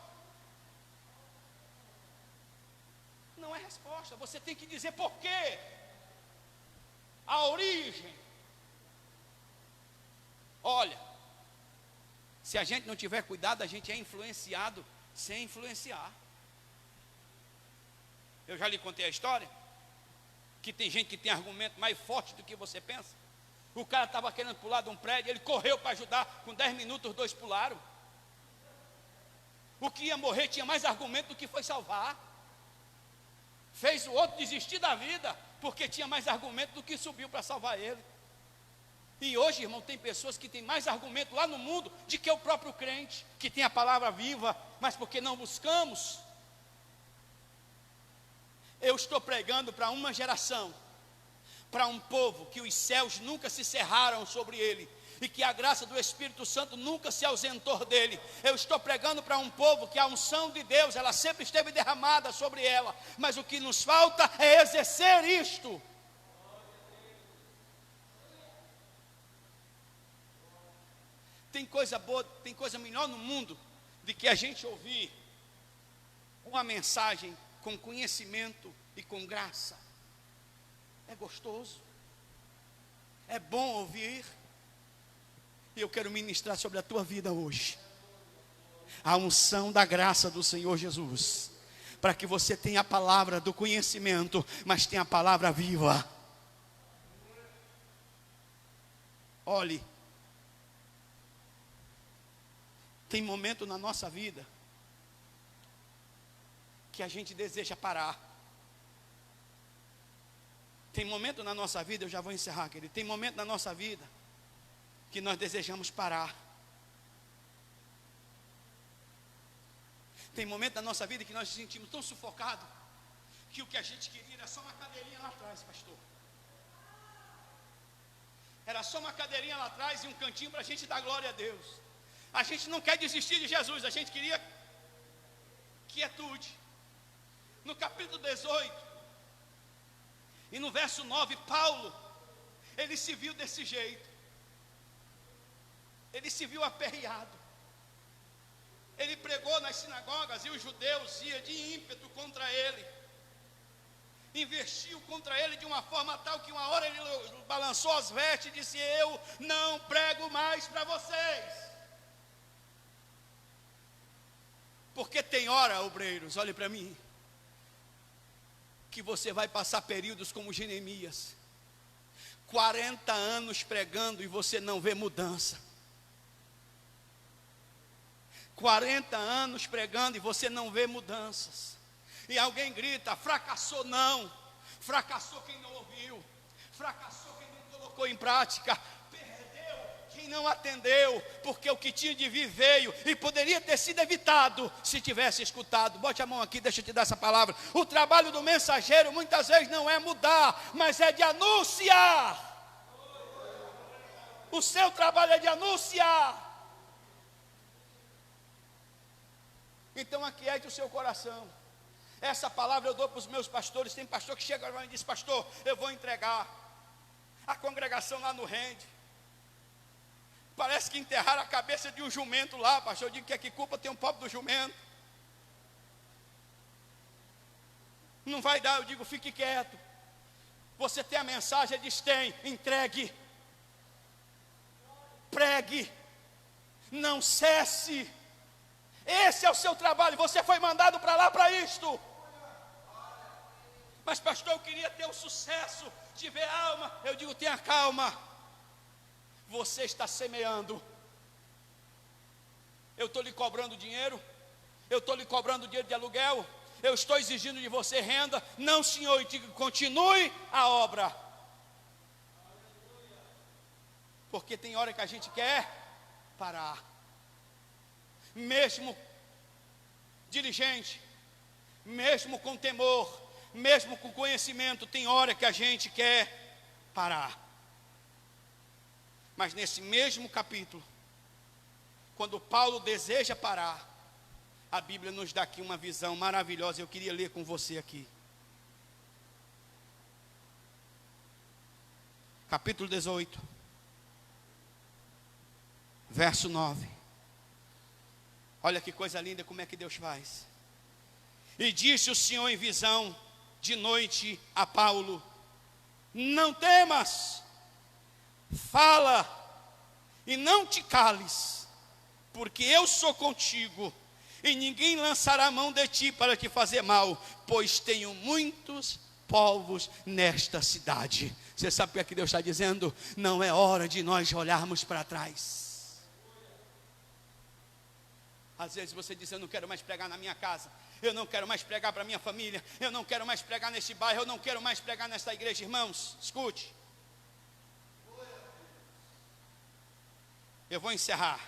Não é resposta, você tem que dizer por quê. A origem. Olha, se a gente não tiver cuidado, a gente é influenciado sem influenciar. Eu já lhe contei a história, que tem gente que tem argumento mais forte do que você pensa. O cara estava querendo pular de um prédio, ele correu para ajudar, com 10 minutos os dois pularam. O que ia morrer tinha mais argumento do que foi salvar. Fez o outro desistir da vida, porque tinha mais argumento do que subiu para salvar ele. E hoje, irmão, tem pessoas que têm mais argumento lá no mundo de que o próprio crente, que tem a palavra viva, mas porque não buscamos. Eu estou pregando para uma geração, para um povo que os céus nunca se cerraram sobre ele, e que a graça do Espírito Santo nunca se ausentou dele. Eu estou pregando para um povo que a unção de Deus, ela sempre esteve derramada sobre ela, mas o que nos falta é exercer isto. Tem coisa boa, tem coisa melhor no mundo de que a gente ouvir uma mensagem com conhecimento e com graça. É gostoso, é bom ouvir. E eu quero ministrar sobre a tua vida hoje a unção da graça do Senhor Jesus, para que você tenha a palavra do conhecimento, mas tenha a palavra viva. Olhe, tem momento na nossa vida que a gente deseja parar. Tem momento na nossa vida, eu já vou encerrar, querido. Tem momento na nossa vida que nós desejamos parar. Tem momento na nossa vida que nós nos sentimos tão sufocados que o que a gente queria era só uma cadeirinha lá atrás, pastor. Era só uma cadeirinha lá atrás e um cantinho para a gente dar glória a Deus. A gente não quer desistir de Jesus, a gente queria quietude. No capítulo 18 e no verso 9, Paulo, ele se viu desse jeito. Ele se viu aperreado. Ele pregou nas sinagogas e os judeus iam de ímpeto contra ele. Investiu contra ele de uma forma tal que uma hora ele balançou as vestes e disse: eu não prego mais para vocês. Porque tem hora, obreiros, olhe para mim, que você vai passar períodos como Jeremias, 40 anos pregando e você não vê mudança. 40 anos pregando e você não vê mudanças. E alguém grita: fracassou não. Fracassou quem não ouviu. Fracassou quem não colocou em prática. Perdeu quem não atendeu. Porque o que tinha de vir veio e poderia ter sido evitado se tivesse escutado. Bote a mão aqui, deixa eu te dar essa palavra. O trabalho do mensageiro muitas vezes não é mudar, mas é de anunciar. O seu trabalho é de anunciar. Então aquiete o seu coração. Essa palavra eu dou para os meus pastores. Tem pastor que chega e diz: pastor, eu vou entregar. A congregação lá no rende. Parece que enterraram a cabeça de um jumento lá, pastor. Eu digo que culpa tem um pobre do jumento. Não vai dar, eu digo, fique quieto. Você tem a mensagem, ele diz: tem, entregue. Pregue. Não cesse. Esse é o seu trabalho, você foi mandado para lá para isto. Mas pastor, eu queria ter o sucesso de ver alma. Eu digo, tenha calma. Você está semeando. Eu estou lhe cobrando dinheiro. Eu estou lhe cobrando dinheiro de aluguel. Eu estou exigindo de você renda. Não, senhor, eu digo, continue a obra. Porque tem hora que a gente quer parar. Mesmo diligente, mesmo com temor, mesmo com conhecimento, tem hora que a gente quer parar. Mas nesse mesmo capítulo, quando Paulo deseja parar, a Bíblia nos dá aqui uma visão maravilhosa. Eu queria ler com você aqui. Capítulo 18, verso 9. Olha que coisa linda, como é que Deus faz. E disse o Senhor em visão de noite a Paulo: não temas, fala e não te cales, porque eu sou contigo, e ninguém lançará a mão de ti para te fazer mal, pois tenho muitos povos nesta cidade. Você sabe o que é que Deus está dizendo? Não é hora de nós olharmos para trás. Às vezes você diz: eu não quero mais pregar na minha casa, eu não quero mais pregar para minha família, eu não quero mais pregar nesse bairro, eu não quero mais pregar nesta igreja. Irmãos, escute, eu vou encerrar.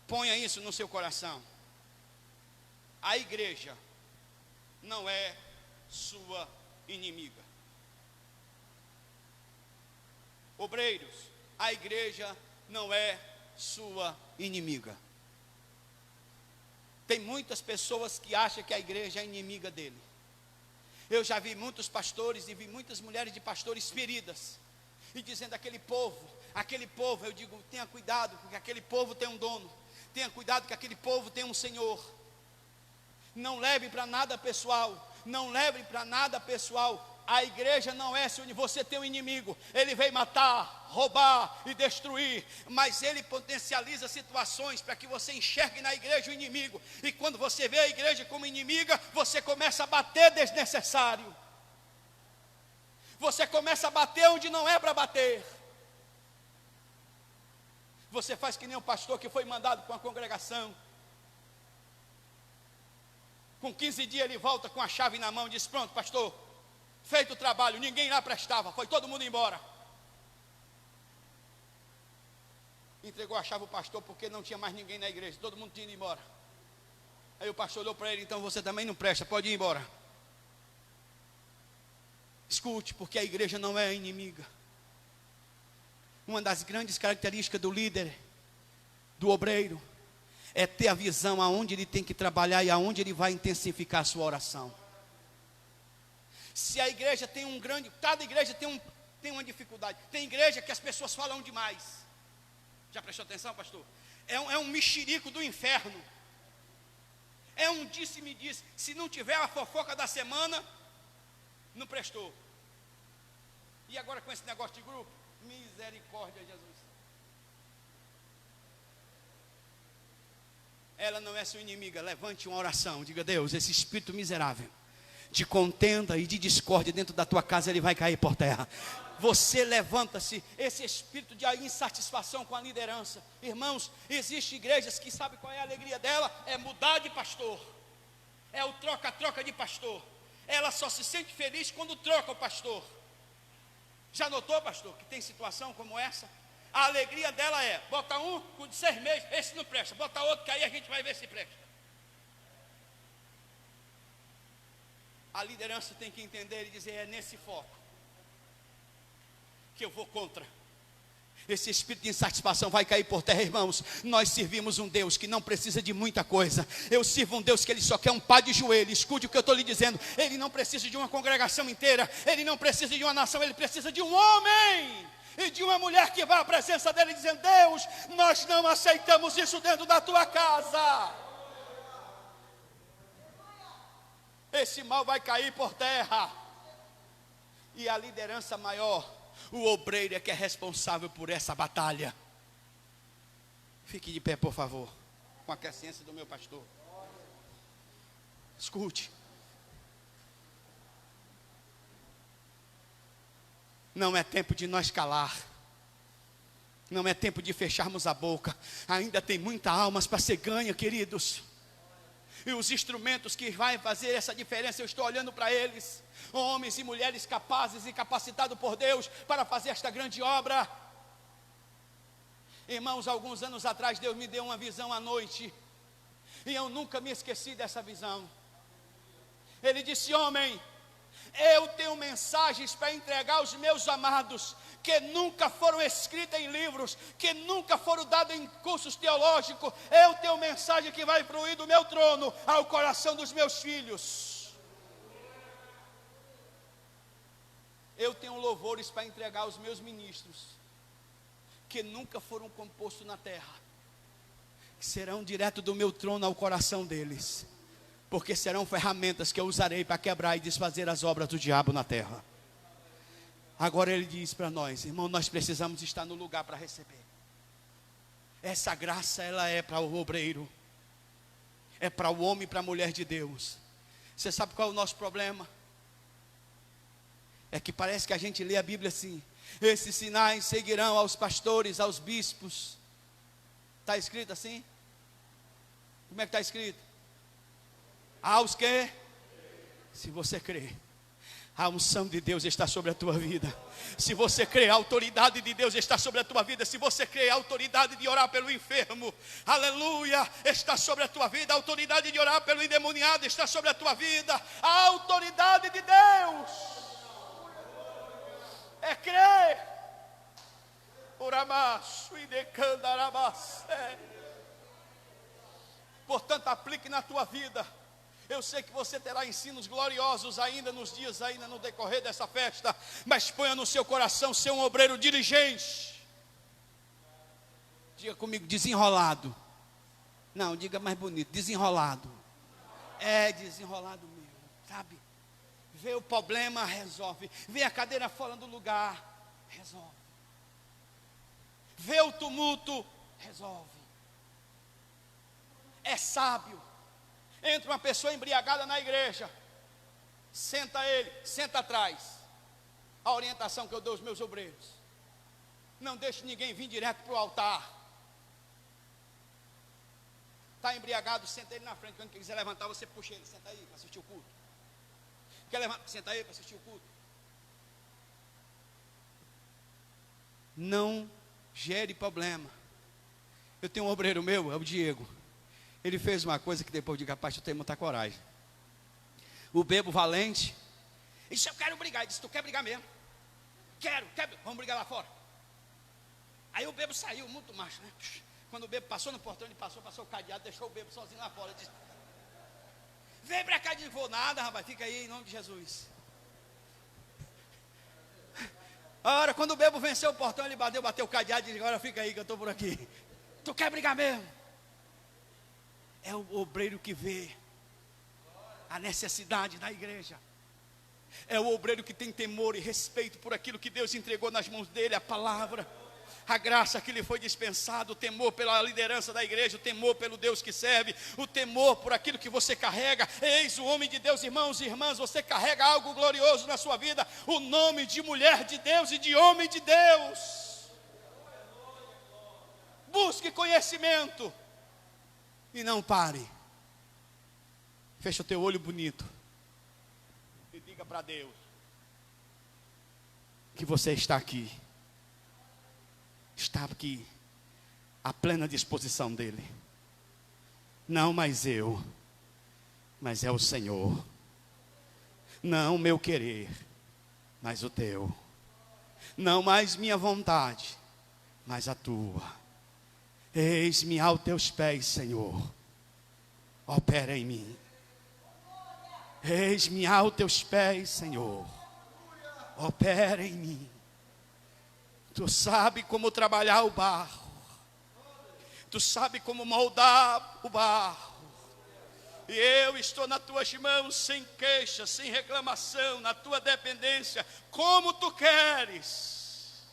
Ponha isso no seu coração. A igreja não é sua inimiga. Obreiros, a igreja não é sua inimiga. Tem muitas pessoas que acham que a igreja é inimiga dele. Eu já vi muitos pastores e vi muitas mulheres de pastores feridas, e dizendo: aquele povo, eu digo, tenha cuidado, porque aquele povo tem um dono. Tenha cuidado que aquele povo tem um Senhor. Não leve para nada pessoal. Não leve para nada pessoal. A igreja não é se você tem um inimigo. Ele vem matar, roubar e destruir. Mas ele potencializa situações para que você enxergue na igreja o inimigo. E quando você vê a igreja como inimiga, você começa a bater desnecessário. Você começa a bater onde não é para bater. Você faz que nem um pastor que foi mandado com a congregação. Com 15 dias ele volta com a chave na mão e diz: pronto, pastor, feito o trabalho, ninguém lá prestava, foi todo mundo embora. Entregou a chave ao pastor porque não tinha mais ninguém na igreja, todo mundo tinha ido embora. Aí o pastor olhou para ele: então você também não presta, pode ir embora. Escute, porque a igreja não é inimiga. Uma das grandes características do líder, do obreiro, é ter a visão aonde ele tem que trabalhar e aonde ele vai intensificar a sua oração. Se a igreja tem cada igreja tem uma dificuldade. Tem igreja que as pessoas falam demais. Já prestou atenção, pastor? É um mexerico do inferno. É um disse-me disse. Se não tiver a fofoca da semana, não prestou. E agora com esse negócio de grupo? Misericórdia, Jesus. Ela não é sua inimiga. Levante uma oração. Diga: Deus, esse espírito miserável de contenda e de discórdia dentro da tua casa, ele vai cair por terra. Você levanta-se. Esse espírito de insatisfação com a liderança. Irmãos, existem igrejas que sabem qual é a alegria dela? É mudar de pastor. É o troca-troca de pastor. Ela só se sente feliz quando troca o pastor. Já notou, pastor, que tem situação como essa? A alegria dela é: bota um com 6 meses, esse não presta, bota outro que aí a gente vai ver se presta. A liderança tem que entender e dizer: é nesse foco que eu vou contra. Esse espírito de insatisfação vai cair por terra, irmãos. Nós servimos um Deus que não precisa de muita coisa. Eu sirvo um Deus que Ele só quer um par de joelho. Escute o que eu estou lhe dizendo. Ele não precisa de uma congregação inteira. Ele não precisa de uma nação. Ele precisa de um homem e de uma mulher que vá à presença dEle dizendo: Deus, nós não aceitamos isso dentro da Tua casa. Esse mal vai cair por terra. E a liderança maior, o obreiro é que é responsável por essa batalha. Fique de pé, por favor, com a consciência do meu pastor. Escute. Não é tempo de nós calar. Não é tempo de fecharmos a boca. Ainda tem muitas almas para ser ganha, queridos. E os instrumentos que vai fazer essa diferença, eu estou olhando para eles. Homens e mulheres capazes e capacitados por Deus para fazer esta grande obra. Irmãos, alguns anos atrás Deus me deu uma visão à noite. E eu nunca me esqueci dessa visão. Ele disse: homem, eu tenho mensagens para entregar aos meus amados, que nunca foram escritas em livros, que nunca foram dadas em cursos teológicos. Eu tenho mensagem que vai fluir do meu trono ao coração dos meus filhos. Eu tenho louvores para entregar aos meus ministros, que nunca foram compostos na terra, que serão direto do meu trono ao coração deles, porque serão ferramentas que eu usarei para quebrar e desfazer as obras do diabo na terra. Agora ele diz para nós: irmão, nós precisamos estar no lugar para receber. Essa graça, ela é para o obreiro, é para o homem e para a mulher de Deus. Você sabe qual é o nosso problema? É que parece que a gente lê a Bíblia assim: esses sinais seguirão aos pastores, aos bispos. Está escrito assim? Como é que está escrito? Aos que? Se você crê, a unção de Deus está sobre a tua vida. Se você crê, a autoridade de Deus está sobre a tua vida. Se você crê, a autoridade de orar pelo enfermo, aleluia, está sobre a tua vida. A autoridade de orar pelo endemoniado está sobre a tua vida. A autoridade de Deus é crer. Portanto, aplique na tua vida. Eu sei que você terá ensinos gloriosos ainda nos dias, ainda no decorrer dessa festa, mas ponha no seu coração ser um obreiro diligente. Diga comigo: desenrolado. Não, diga mais bonito: desenrolado. É desenrolado mesmo, sabe? Vê o problema, resolve. Vê a cadeira fora do lugar, resolve. Vê o tumulto, resolve. É sábio. Entra uma pessoa embriagada na igreja, senta ele, senta atrás. A orientação que eu dou aos meus obreiros: não deixe ninguém vir direto para o altar. Está embriagado, senta ele na frente. Quando quiser levantar, você puxa ele, senta aí para assistir o culto. Quer levantar? Senta aí para assistir o culto. Não gere problema. Eu tenho um obreiro meu, é o Diego. Ele fez uma coisa que depois eu digo: rapaz, tu tem muita coragem. O bebo valente, ele disse: eu quero brigar. Ele disse: tu quer brigar mesmo? Quero, vamos brigar lá fora. Aí o bebo saiu, muito macho, né? Quando o bebo passou no portão, ele passou o cadeado, deixou o bebo sozinho lá fora. Ele disse: vem pra cá. De vou nada, rapaz, fica aí em nome de Jesus. Agora, quando o bebo venceu o portão, ele bateu o cadeado e disse: agora fica aí que eu estou por aqui. Tu quer brigar mesmo? É o obreiro que vê a necessidade da igreja. É o obreiro que tem temor e respeito por aquilo que Deus entregou nas mãos dele, a palavra, a graça que lhe foi dispensada, o temor pela liderança da igreja, o temor pelo Deus que serve, o temor por aquilo que você carrega. Eis o homem de Deus, irmãos e irmãs, você carrega algo glorioso na sua vida, o nome de mulher de Deus e de homem de Deus. Busque conhecimento e não pare. Fecha o teu olho bonito e diga para Deus que você está aqui à plena disposição dele. Não mais eu, mas é o Senhor. Não o meu querer, mas o teu. Não mais minha vontade, mas a tua. Eis-me aos teus pés, Senhor. Opera em mim. Eis-me aos teus pés, Senhor. Opera em mim. Tu sabe como trabalhar o barro. Tu sabe como moldar o barro. E eu estou nas tuas mãos, sem queixa, sem reclamação, na tua dependência, como tu queres.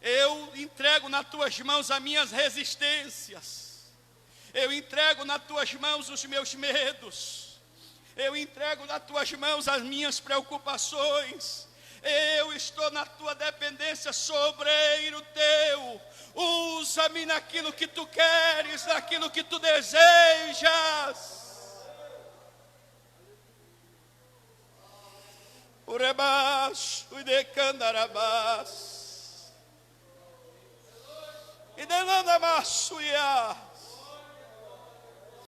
Eu entrego nas tuas mãos as minhas resistências. Eu entrego nas tuas mãos os meus medos. Eu entrego nas tuas mãos as minhas preocupações. Eu estou na tua dependência, sobreiro teu. Usa-me naquilo que tu queres, naquilo que tu desejas. Urebas, uidecandarabas. E denandabas, uiá.